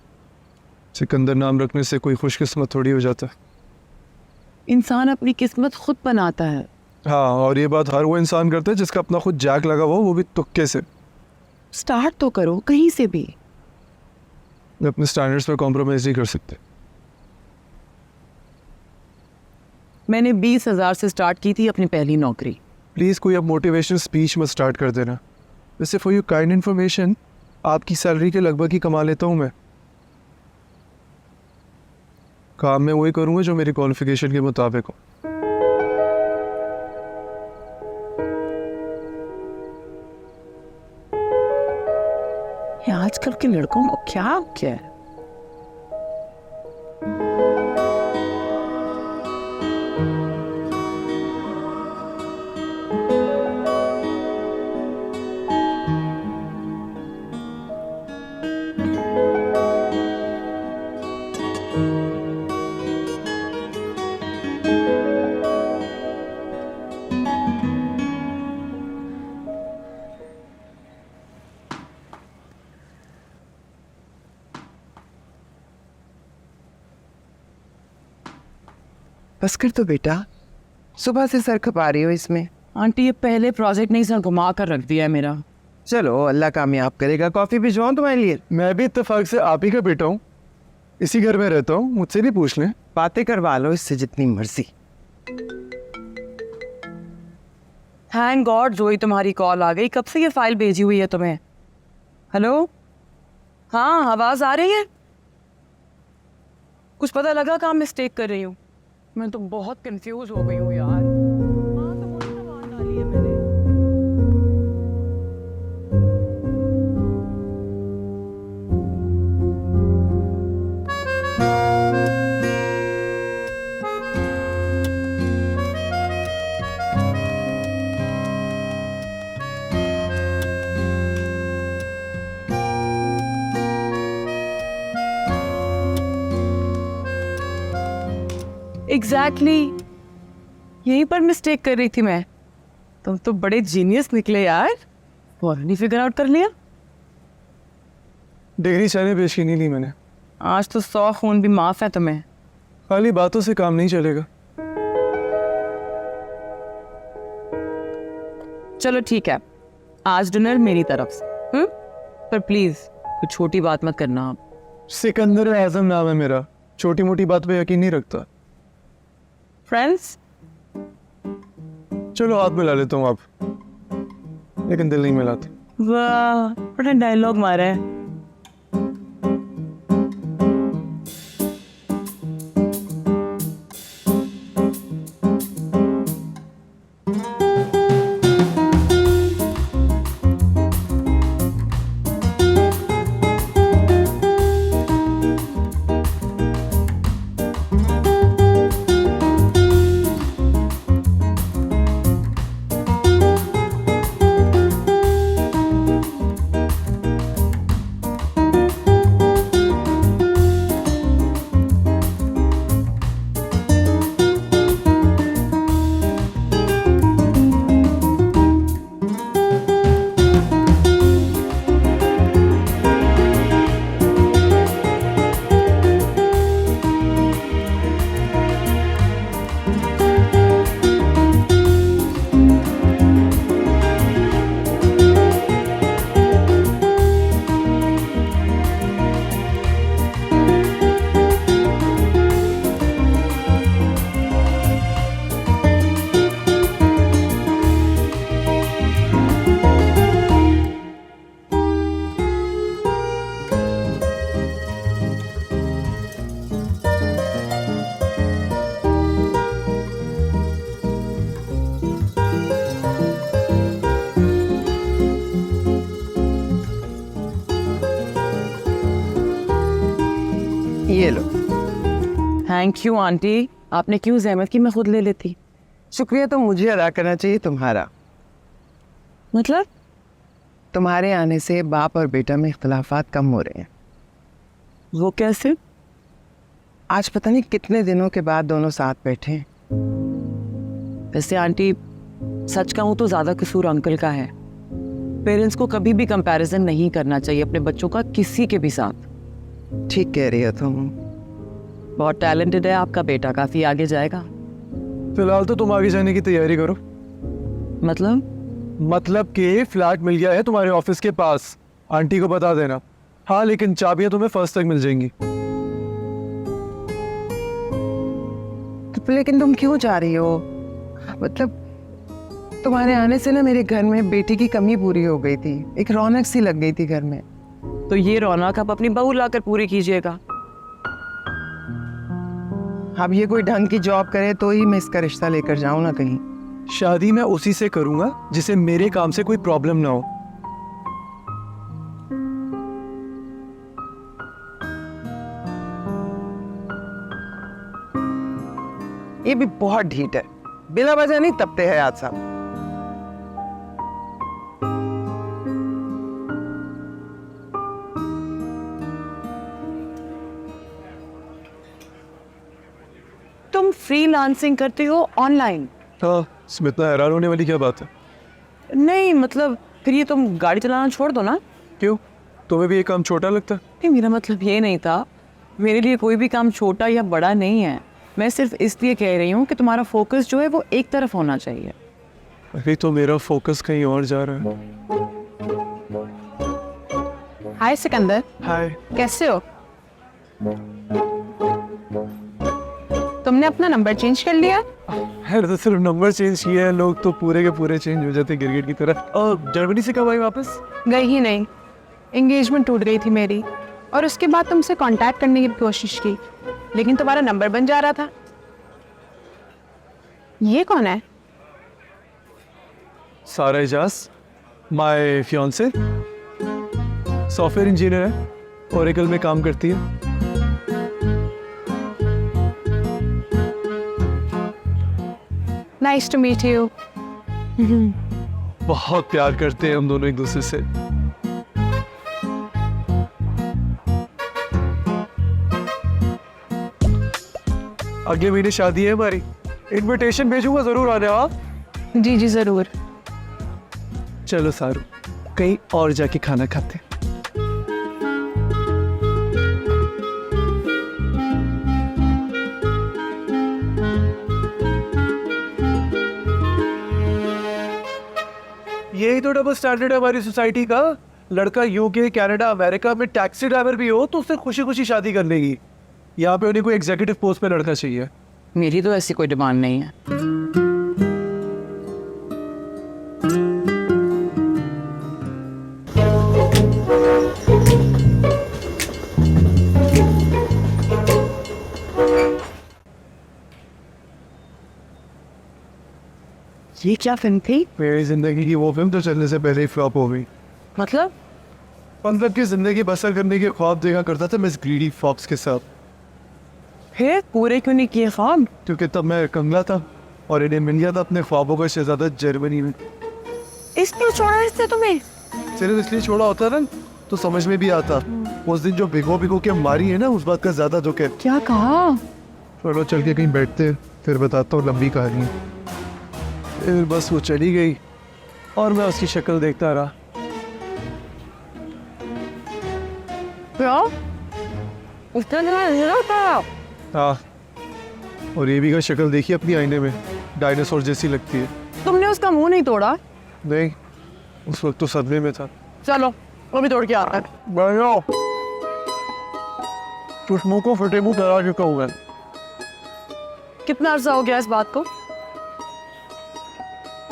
सिकंदर नाम रखने से कोई खुशकिस्मत थोड़ी हो जाता। इंसान अपनी किस्मत खुद बनाता है। हाँ, और ये बात हर वो इंसान करता है जिसका अपना खुद जैक लगा हुआ, वो भी तुक्के से। स्टार्ट तो करो कहीं से भी। अपने स्टैंडर्ड्स में कॉम्प्रोमाइज नहीं कर सकते। मैंने 20,000 से स्टार्ट की थी अपनी पहली नौकरी। प्लीज़ कोई अब मोटिवेशनल स्पीच मत स्टार्ट कर देना। वैसे फॉर यू काइंड इन्फॉर्मेशन, आपकी सैलरी के लगभग ही कमा लेता हूँ मैं। काम मैं वही करूँगा जो मेरी क्वालिफिकेशन के मुताबिक हो। ये आजकल के लड़कों को क्या है? बस कर तो बेटा, सुबह से सर खपा रही हो इसमें। आंटी ये पहले प्रोजेक्ट नहीं सर घुमा कर रख दिया है मेरा। चलो अल्लाह कामयाब करेगा। कॉफ़ी भिजवाऊँ तुम्हारे लिए? मैं भी इत्तेफाक से आप ही का बेटा हूँ, इसी घर में रहता हूँ, मुझसे भी पूछ लें। बातें करवा लो इससे जितनी मर्जी। थैंक गॉड जोई तुम्हारी कॉल आ गई। कब से ये फाइल भेजी हुई है तुम्हें? हेलो, हाँ आवाज़ आ रही है? कुछ पता लगा कहाँ मिस्टेक कर रही हूँ? मैं तो बहुत कंफ्यूज हो गई हूँ यार। हाँ तो वही दवा डाली है मैंने। एग्जैक्टली यहीं पर मिस्टेक कर रही थी मैं। तुम तो बड़े जीनियस निकले यार, फौरन फिगर आउट कर लिया। डिग्री चाहे पेश की नहीं ली मैंने। आज तो 100 खून भी माफ है तुम्हें। खाली बातों से काम नहीं चलेगा। चलो ठीक है, आज डिनर मेरी तरफ से। पर प्लीज कुछ छोटी बात मत करना आप। सिकंदर आजम नाम है मेरा, छोटी मोटी बात पे यकीन नहीं रखता। फ्रेंड्स, चलो हाथ मिला लेता हूँ आप, लेकिन दिल नहीं मिलाते। वाह बड़ा डायलॉग मारा है। ये लो। थैंक यू आंटी, आपने क्यों जहमत की, मैं खुद ले लेती। शुक्रिया तो मुझे अदा करना चाहिए, तुम्हारा। मतलब? तुम्हारे आने से बाप और बेटा में इख्तलाफात कम हो रहे हैं। वो कैसे? आज पता नहीं कितने दिनों के बाद दोनों साथ बैठे हैं। वैसे आंटी, सच कहूँ तो ज़्यादा कसूर अंकल का है। पेरेंट्स को कभी भी कंपैरिजन नहीं करना चाहिए अपने बच्चों का किसी के भी साथ। ठीक कह रही हो तुम। बहुत टैलेंटेड है आपका बेटा, काफ़ी आगे जाएगा। फिलहाल तो तुम आगे जाने की तैयारी करो। मतलब कि फ्लैट मिल गया है तुम्हारे ऑफिस के पास, आंटी को बता देना। हाँ, लेकिन चाबियां तुम्हें फर्स्ट तक मिल जाएंगी। तो लेकिन तुम क्यों जा रही हो? मतलब तुम्हारे आने से ना मेरे घर में बेटी की कमी पूरी हो गई थी, एक रौनक सी लग गई थी घर में। तो ये रौनक आप अपनी बहू लाकर पूरी कीजिएगा। अब ये कोई ढंग की जॉब करे तो ही मैं इसका रिश्ता लेकर जाऊं ना कहीं। शादी मैं उसी से करूंगा जिसे मेरे काम से कोई प्रॉब्लम ना हो। ये भी बहुत ढीठ है, बिना वजह नहीं तपते हैं आज साहब। तुम फ्रीलांसिंग करते हो ऑनलाइन? हाँ, इसमें इतना हैरान होने वाली क्या बात है? नहीं मतलब फिर ये तुम गाड़ी चलाना छोड़ दो ना। क्यों, तुम्हें भी ये काम छोटा लगता है? नहीं, मेरा मतलब ये नहीं था। मेरे लिए कोई भी काम छोटा या बड़ा नहीं है। मैं सिर्फ इसलिए कह रही हूँ कि तुम्हारा फोकस जो है वो एक तरफ होना चाहिए। अभी तो मेरा फोकस कहीं और जा रहा है। हाय सिकंदर, हाय। कैसे हो? तुमने अपना नंबर चेंज कर लिया? है तो सिर्फ नंबर चेंज किया है, लोग तो पूरे के पूरे चेंज हो जाते क्रिकेट की तरह। और जर्मनी से कब आई वापस? गई ही नहीं, एंगेजमेंट टूट गई थी मेरी, और उसके बाद तुमसे कांटेक्ट करने की कोशिश की, लेकिन तुम्हारा नंबर बन जा रहा था। ये कौन है? Sara Ejaz, my fiancee, software engineer है, ओरेकल में काम करती है। Nice to meet you. बहुत प्यार करते हैं हम दोनों एक दूसरे से। अगले महीने शादी है हमारी, इनविटेशन भेजूंगा, जरूर आना। आप? जी जी जरूर। चलो सारू, कहीं और जाके खाना खाते हैं। यही तो डबल स्टैंडर्ड है हमारी सोसाइटी का। लड़का यूके, कनाडा, अमेरिका में टैक्सी ड्राइवर भी हो तो उससे खुशी खुशी शादी कर लेगी। यहाँ पे उन्हें कोई एग्जीक्यूटिव पोस्ट पे लड़का चाहिए। मेरी तो ऐसी कोई डिमांड नहीं है। ये क्या फिल्म थी? मेरी जिंदगी की वो फिल्म तो चलने से पहले ही फ्लॉप हो गई। मतलब की जिंदगी बसर करने के ख्वाब देखा करता था मैं इस ग्रीडी फॉक्स के साथ। फिर पूरे क्यों नहीं किए ख्वाब? क्योंकि तब मैं कंगला था और इन्हें मिल गया था अपने ख्वाबों का शहजादा जर्मनी में। इसलिए छोड़ा इससे तुम्हें? सिर्फ इसलिए छोड़ा होता ना तो समझ में भी आता। उस दिन जो भिगो भिगो के मारी है ना, उस बात का ज्यादा दुख है। क्या कहा? चलो चल के कहीं बैठते, फिर बताता हूँ लंबी कहानी। फिर बस वो चली गई और मैं उसकी शक्ल देखता रहा। क्या? उसने था? हाँ, और ये भी का शक्ल देखी अपनी आईने में, डायनासोर जैसी लगती है। तुमने उसका मुंह नहीं तोड़ा? नहीं, उस वक्त तो सदमे में था। चलो वो भी तोड़ के आता है। कुछ मुंह को फटे मुंह करा चुका हूँ मैं। कितना अर्सा हो गया इस बात को?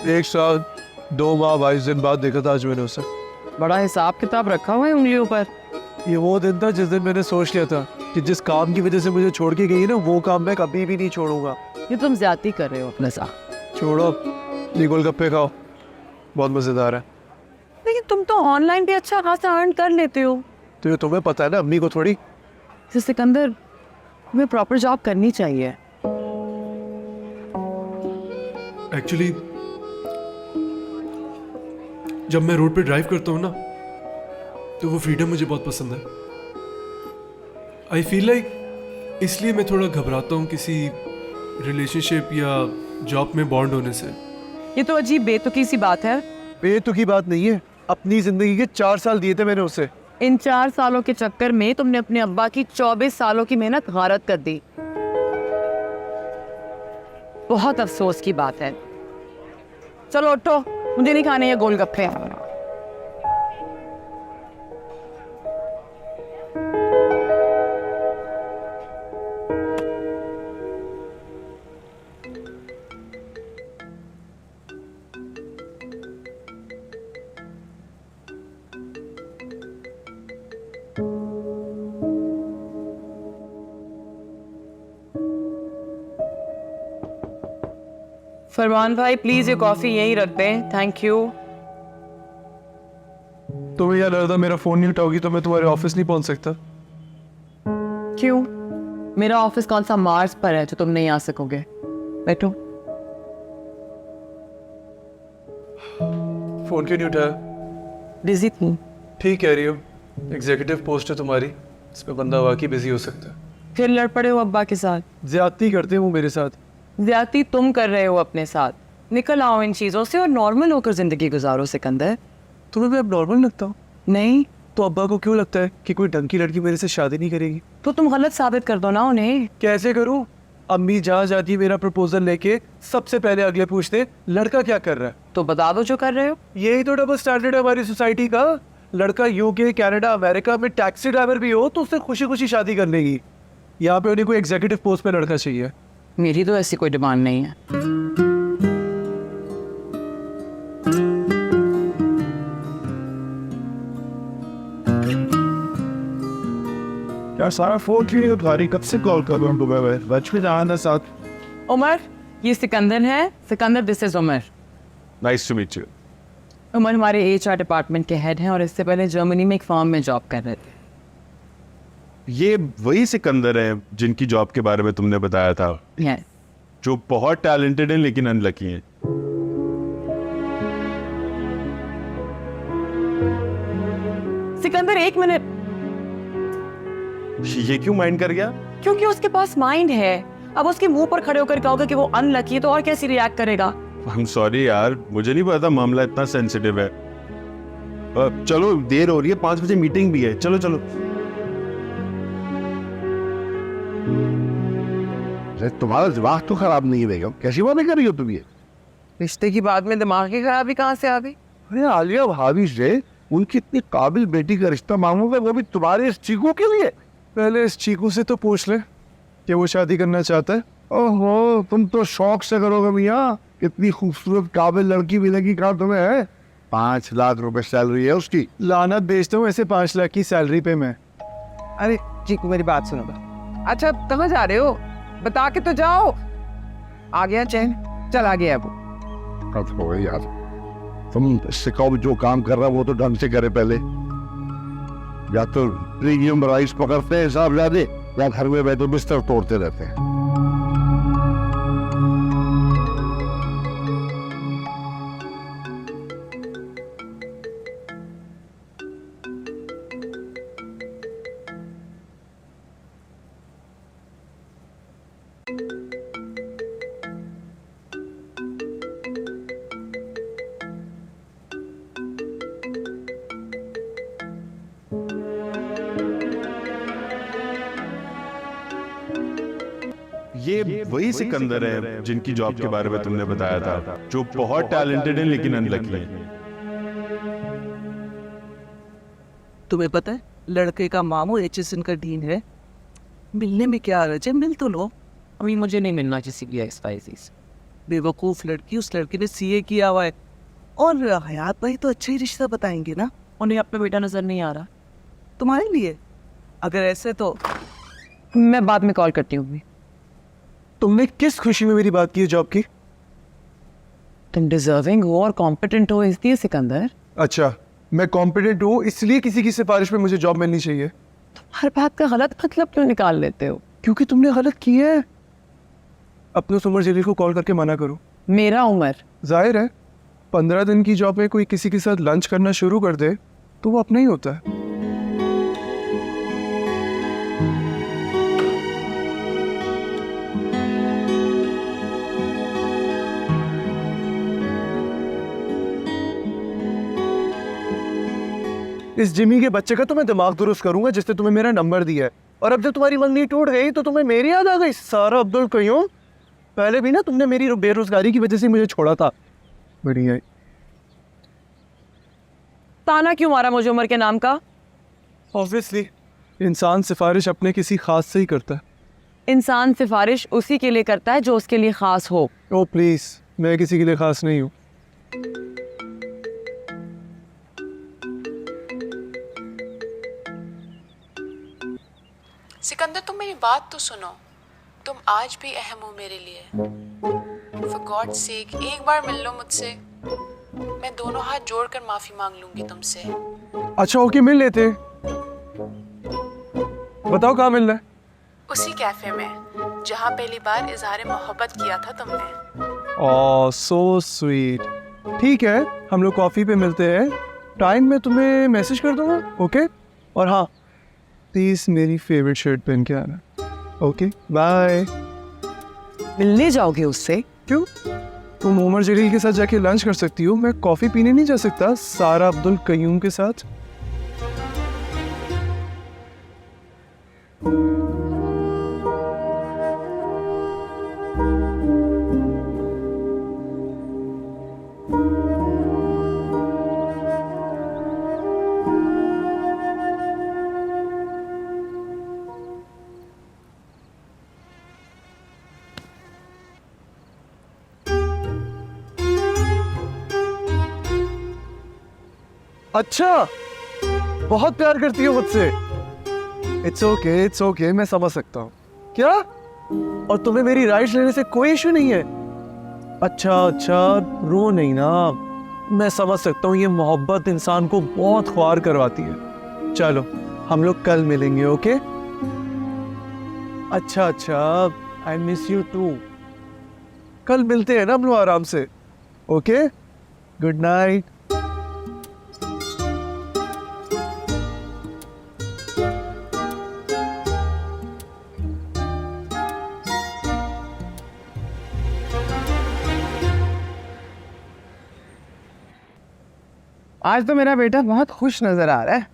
1 साल 2 माह 22 दिन बाद देखा था आज मैंने उसे। बड़ा हिसाब किताब रखा हुआ है उंगलियों पर। ये वो दिन था जिस दिन मैंने सोच लिया था कि जिस काम की वजह से मुझे छोड़ के गई ना, वो काम मैं कभी भी नहीं छोड़ूंगा। ये तुम ज्यादती कर रहे हो अपने साथ। छोड़ो, ये गोलगप्पे खाओ, बहुत मजेदार है। लेकिन तुम तो ऑनलाइन भी अच्छा खासा अर्न कर लेते हो। तो ये तुम्हें पता है ना, अम्मी को थोड़ी। सिकंदर, तुम्हें प्रॉपर जॉब करनी चाहिए। एक्चुअली जब मैं रोड पे ड्राइव करता हूँ ना, तो वो फ्रीडम मुझे बहुत पसंद है। आई फील लाइक इसलिए मैं थोड़ा घबराता हूँ किसी रिलेशनशिप या जॉब में बॉन्ड होने से। ये तो अजीब बेतुकी सी बात है। बेतुकी बात नहीं है, अपनी जिंदगी के 4 साल दिए थे मैंने उसे। इन 4 सालों के चक्कर में तुमने अपने अब्बा की 24 सालों की मेहनत गारत कर दी। बहुत अफसोस की बात है। चलो उठो, मुझे नहीं खाने ये गोलगप्पे। फरमान भाई प्लीज ये कॉफी यहीं रख दें, थैंक यू। तुम्हें यार लगा मेरा फोन नहीं उठाओगी तो मैं तुम्हारे ऑफिस नहीं पहुंच सकता। क्यों? मेरा ऑफिस कौन सा मार्स पर है जो तुम नहीं आ सकोगे? बैठो। फोन क्यों नहीं उठाया? बिजी थी। ठीक कह रही हो, एग्जीक्यूटिव पोस्ट है तुम्हारी, इस पे बंदा वाकई बिजी हो सकता है। फिर लड़ पड़े हो अब्बा के साथ? ज्यादती करते हैं वो मेरे साथ। ज्यादती तुम कर रहे हो अपने साथ। निकल आओ इन चीजों से और नॉर्मल होकर जिंदगी गुजारो सिकंदर। तुम्हें मैं अब नॉर्मल लगता हूँ? नहीं तो अब्बा को क्यों लगता है कि कोई ढंग की लड़की मेरे से शादी नहीं करेगी? तो तुम गलत साबित कर दो ना उन्हें। कैसे करूँ? अम्मी जहाँ जाती है मेरा प्रपोजल लेके सबसे पहले अगले पूछते लड़का क्या कर रहा है। तो बता दो जो कर रहे हो। यही तो डबल स्टैंडर्ड है हमारी सोसाइटी का। लड़का यूके, कनाडा, अमेरिका में टैक्सी ड्राइवर भी हो तो उससे खुशी खुशी शादी कर लेगी। यहाँ पे उन्हें कोई एग्जीक्यूटिव पोस्ट पे लड़का चाहिए। मेरी तो ऐसी कोई डिमांड नहीं है। यार सारा फोन क्यों नहीं उठा रही? कब से कॉल कर रहा हूँ तुम्हें, बच में जाना साथ। उमर, ये सिकंदर है। Sikandar, this is Umar. Nice to meet you. Umar हमारे HR डिपार्टमेंट के हेड हैं और इससे पहले जर्मनी में एक फर्म में जॉब कर रहे थे। ये वही सिकंदर है जिनकी जॉब के बारे में तुमने बताया था, यस। जो बहुत टैलेंटेड हैं लेकिन अनलकी हैं। सिकंदर एक मिनट। ये क्यों माइंड कर गया? क्योंकि उसके पास माइंड है। अब उसके मुंह पर खड़े होकर कहोगे कि वो अनलकी है तो और कैसे रिएक्ट करेगा? I'm sorry यार, मुझे नहीं पता मामला इतना सेंसिटिव है। चलो देर हो रही है, 5 बजे मीटिंग भी है। चलो चलो। तुम्हारा दिमाग तो खराब नहीं है बेगम, कैसी बातें कर रही हो तुम ये? रिश्ते की बात में दिमाग की खराबी कहाँ से आ गई? अरे आलिया भाभी से उनकी इतनी काबिल बेटी का रिश्ता मांगोगे, वो भी तुम्हारे इस चीकू के लिए? पहले इस चीकू से तो पूछ ले कि वो शादी करना चाहता है। ओहो, तुम तो शौक से करोगे मियाँ। कितनी खूबसूरत काबिल लड़की मिलेगी कहाँ तुम्हें है? 5 लाख रुपए सैलरी है उसकी। लानत बेचता हूँ ऐसे 5 लाख की सैलरी पे मैं। अरे चीकू मेरी बात सुनो। अच्छा कहाँ जा रहे हो? बता के तो जाओ। आ गया चैन? चल आ गया वो। कब हो गई यार, तुम सिखाओ जो काम कर रहा है वो तो ढंग से करे पहले। या तो प्रीमियम राइस पकड़ते हैं हिसाब ज्यादा, या घर में बैठे बिस्तर तोड़ते रहते हैं। ये वही सिकंदर है जिनकी जॉब के बारे में तुमने बताया था, जो बहुत टैलेंटेड है लेकिन अनलकी है। तुम्हें पता है लड़के का मामू HSN का डीन है। मिलने में क्या रहा है, मिल तो लो। अभी मुझे नहीं मिलना किसी भी SYC से। बेवकूफ लड़की, उस लड़के ने CA किया हुआ है। और हयात भाई तो अच्छा ही रिश्ता बताएंगे ना। उन्हें अपना बेटा नजर नहीं आ रहा तुम्हारे लिए? अगर ऐसे तो मैं बाद में कॉल करती हूँ। तुमने किस खुशी में मेरी बात की है जॉब की? तुम डिजर्विंग हो और कॉम्पिटेंट हो इसलिए सिकंदर। अच्छा, मैं कॉम्पिटेंट हूँ इसलिए किसी की सिफारिश पे मुझे जॉब मिलनी चाहिए? तुम हर बात का गलत मतलब क्यों निकाल लेते हो? क्योंकि तुमने गलत किया है। अपने उस उमर जलील को कॉल करके मना करो। मेरा उमर? जाहिर है 15 दिन की जॉब में कोई किसी के साथ लंच करना शुरू कर दे तो वो अपना ही होता है। इस जिमी के बच्चे का तो मैं दिमाग दुरुस्त करूंगा जिसने तुम्हें मेरा नंबर दिया है। और अब जब तुम्हारी मंगनी टूट गई तो तुम्हें मेरी याद आ गई। सारा अब्दुल कयूम, पहले भी ना तुमने मेरी बेरोजगारी की वजह से मुझे छोड़ा था। बढ़िया। ताना क्यों मारा मुझे उमर के नाम का? ऑब्वियसली इंसान सिफारिश अपने किसी खास से ही करता है। इंसान सिफारिश उसी के लिए करता है जो उसके लिए खास हो। ओ प्लीज, मैं किसी के लिए खास नहीं हूँ। सिकंदर, तुम मेरी बात तो सुनो। तुम आज भी अहम हो मेरे लिए। For God's sake, एक बार मिल लो मुझसे। मैं दोनों हाथ जोड़कर माफी मांग लूंगी तुमसे। अच्छा ओके, मिल लेते। बताओ कहाँ मिलना है? उसी कैफे में जहाँ पहली बार इजहार मोहब्बत किया था तुमने। ओह सो स्वीट। ठीक है, हम लोग कॉफी पे मिलते हैं। टाइम मैं तुम्हें मैसेज कर दूंगा। ओके? और हाँ, प्लीज मेरी फेवरेट शर्ट पहन के आना। Okay bye. मिलने जाओगे उससे? क्यों? तुम उमर जलील के साथ जाके लंच कर सकती हो, मैं कॉफी पीने नहीं जा सकता सारा अब्दुल कयूम के साथ? अच्छा, बहुत प्यार करती हो मुझसे। इट्स ओके, मैं समझ सकता हूँ। क्या? और तुम्हें मेरी राइट्स लेने से कोई इशू नहीं है? अच्छा, रो नहीं ना। मैं समझ सकता हूँ, ये मोहब्बत इंसान को बहुत ख्वार करवाती है। चलो हम लोग कल मिलेंगे। ओके? अच्छा, आई मिस यू टू। कल मिलते हैं ना हम लोग आराम से। Okay, good night. आज तो मेरा बेटा बहुत खुश नजर आ रहा है।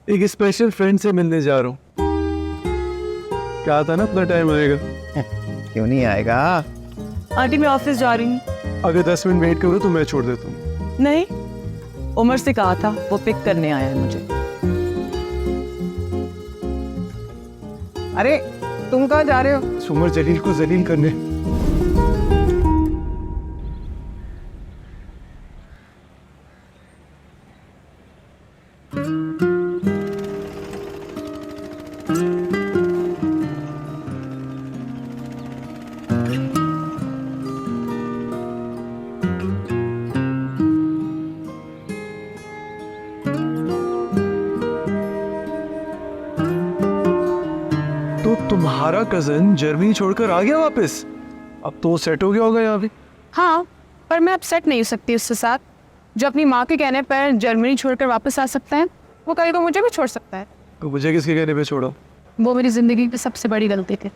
एक स्पेशल फ्रेंड से मिलने जा रहा हूँ। क्या था ना, अपना टाइम आएगा। क्यों नहीं आएगा? आंटी मैं ऑफिस जा रही हूँ। अगर 10 मिनट वेट करो तो मैं छोड़ देता हूँ। नहीं, उमर से कहा था, वो पिक करने आया है मुझे। अरे तुम कहाँ जा रहे हो? उमर जलील को जलील करने। तो तुम्हारा कजन जर्मनी छोड़कर आ गया वापस? अब तो सेट हो गया होगा यहाँ भी। हाँ, पर मैं अब सेट नहीं हो सकती उसके साथ। जो अपनी माँ के कहने पर जर्मनी छोड़कर वापस आ सकता है, वो कल को मुझे भी छोड़ सकता है। तो मुझे किसके कहने पे छोड़ो? वो मेरी जिंदगी की सबसे बड़ी गलती थी।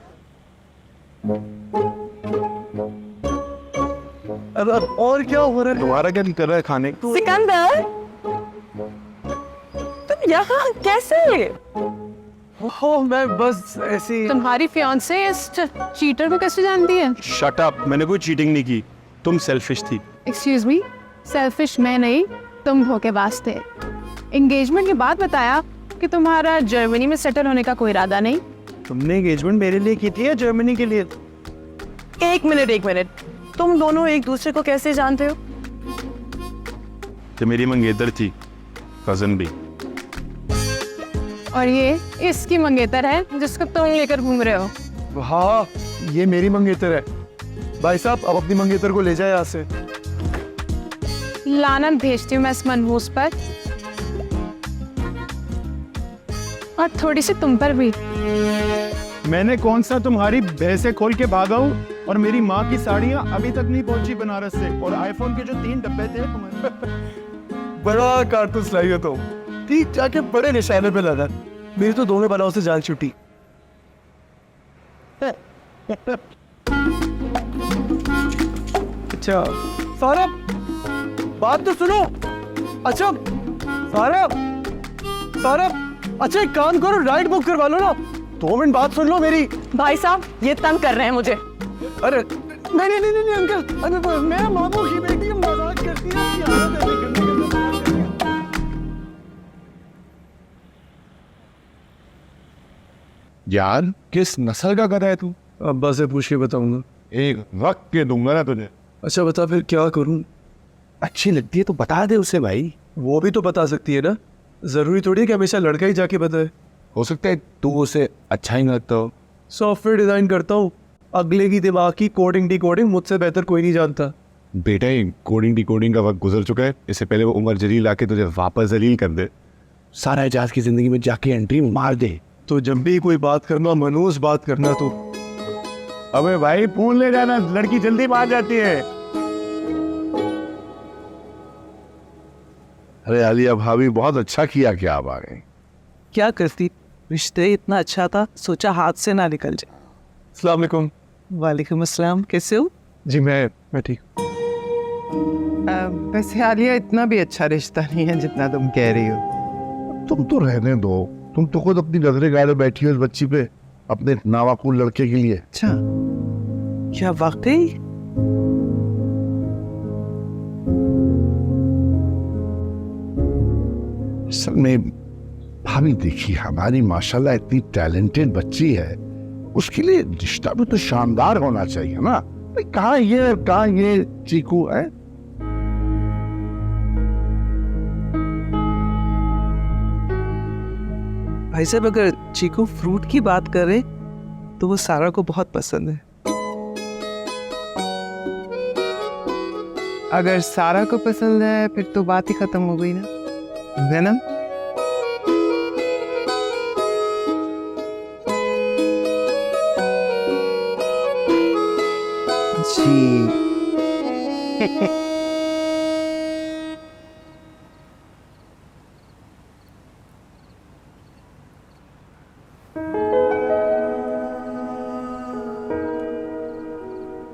अब और क्या हो रहा है? तुम्हारा क्या कर रहा है खाने? सिकंदर, तुम यहाँ कैसे? ओह, मैं बस ऐसी। तुम्हारी फियांसे इस चीटर को कैसे जानती है? शट अप, मैंने कोई चीटिंग नहीं की। तुम सेल्फिश थी। एक्सक्यूज मी, सेल्फिश मैं नहीं, तुम धोखेबाज थे। एंगेजमेंट के बाद बताया कि तुम्हारा जर्मनी में सेटल होने का कोई इरादा नहीं। तुमने एंगेजमेंट मेरे लिए की थी या जर्मनी के लिए? एक मिनट, तुम दोनों एक दूसरे को कैसे जानते हो? तो मेरी मंगेतर थी, कजन भी। और ये इसकी मंगेतर है जिसको तुम लेकर घूम रहे हो। हाँ, ये मेरी मंगेतर है। भाई साहब, अब अपनी मंगेतर को ले जाए यहाँ से। लानत भेजती हूँ मैं इस मनहूस पर, और थोड़ी सी तुम पर भी। मैंने कौन सा तुम्हारी भैंसे खोल के भागा हूँ? और मेरी माँ की साड़ियाँ अभी तक नहीं पहुंची बनारस से, और आईफोन के जो 3 डब्बे थे तुम्हारे। बड़ा कारतूस लाई हो तुम, ठीक जाके बड़े निशाने पे लगा। मेरी तो दोनों बलाओं से जान छुट्टी। अच्छा सौरभ, बात तो सुनो। अच्छा सौरभ, अच्छा एक काम करो, राइड बुक करवा लो ना। 2 मिनट बात सुन लो मेरी। भाई साहब ये तंग कर रहे हैं मुझे। अरे नहीं अंकल, अरे मैं मामू की बेटी मजाक करती है। यार किस नस्ल का गधा है तू? अब्बा से पूछ के बताऊंगा। एक रख के दूंगा ना तुझे। अच्छा बता फिर क्या करूं? अच्छी लगती है तो बता दे उसे भाई। वो भी तो बता सकती है ना, जरूरी थोड़ी है कि हमेशा लड़का ही जाके बताए। हो सकता है तू उसे अच्छा ही नहीं लगता हो। सॉफ्टवेयर डिजाइन करता हूँ, अगले की दिमाग की कोडिंग डिकोडिंग मुझसे बेहतर कोई नहीं जानता। बेटा ये कोडिंग डिकोडिंग का वक्त गुजर चुका है। इससे पहले वो उमर जलील आके तुझे वापस जलील कर दे। सारा एजाज की जिंदगी में जाके एंट्री मार दे। तो जब भी कोई बात करना मनूस बात करना। तो अबे भाई फोन ले जाना, लड़की जल्दी मान जाती है। अरे आलिया भाभी बहुत अच्छा किया कि आप आ गए। क्या करती, रिश्ते इतना अच्छा था, सोचा हाथ से ना निकल जाए। अस्सलाम वालेकुम। वालेकुम अस्सलाम, कैसे हो? जी मैं ठीक। वैसे आलिया इतना भी अच्छा रिश्ता नहीं है जितना तुम कह रही हो। तुम तो रहने दो, तुम तो खुद अपनी नजरें गाड़े बैठी हो इस बच्ची पे, अपने नावाकुल लड़के के लिए। अच्छा, क्या वाकई? असल में भाभी देखिए, हमारी माशाल्लाह इतनी टैलेंटेड बच्ची है, उसके लिए रिश्ता भी तो शानदार होना चाहिए ना। भाई कहाँ ये चीकू है? भाई साहब अगर चीकू फ्रूट की बात करें तो वो सारा को बहुत पसंद है। अगर सारा को पसंद है फिर तो बात ही खत्म हो गई ना, है ना? जी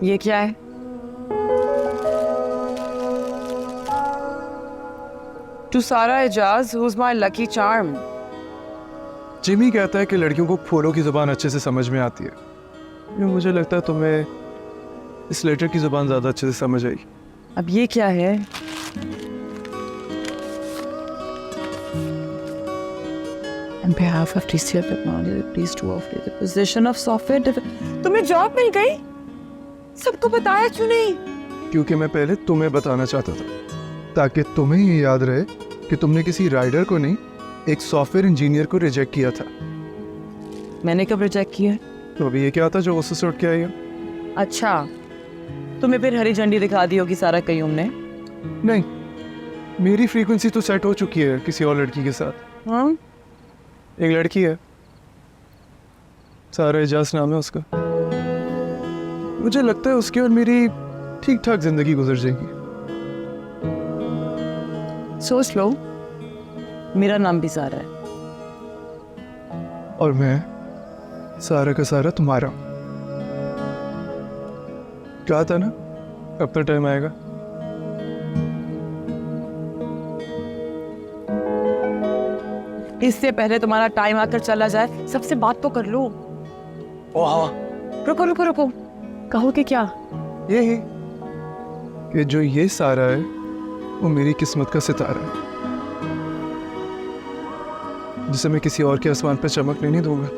ये क्या है? To Sara Ejaz, who's my lucky charm. Jimmy कहता है कि लड़कियों को फूलों की जुबान अच्छे से समझ में आती है। मुझे लगता है तुम्हें इस लेटर की जुबान ज्यादा अच्छे से समझ आई। अब ये क्या है? On behalf of TCL Technology, please to offer the position of software. तुम्हें जॉब मिल गई? सबको बताया क्यों नहीं? क्योंकि मैं पहले तुम्हें बताना चाहता था, ताकि तुम्हें ये याद रहे कि तुमने किसी राइडर को नहीं, एक सॉफ्टवेयर इंजीनियर को रिजेक्ट किया था। मैंने कब रिजेक्ट किया? तो अभी ये क्या था जो उससे उठ के आई है? अच्छा, तुम्हें फिर हरी झंडी दिखा दी होगी सारा कयूम ने? नहीं, मेरी फ्रीक्वेंसी तो सेट हो चुकी है किसी और लड़की के साथ। हाँ? एक लड़की है, सारा एजाज नाम है उसका। मुझे लगता है उसकी और मेरी ठीक ठाक जिंदगी गुजर जाएगी। सोच लो, मेरा नाम भी सारा है। और मैं सारा का सारा तुम्हारा। कहा था ना, कब तक टाइम आएगा? इससे पहले तुम्हारा टाइम आकर चला जाए, सबसे बात तो कर लो। रुको रुको रुको, कहोगे क्या? यही कि जो ये सारा है वो मेरी किस्मत का सितारा है, जिसे मैं किसी और के आसमान पर चमकने नहीं दूंगा।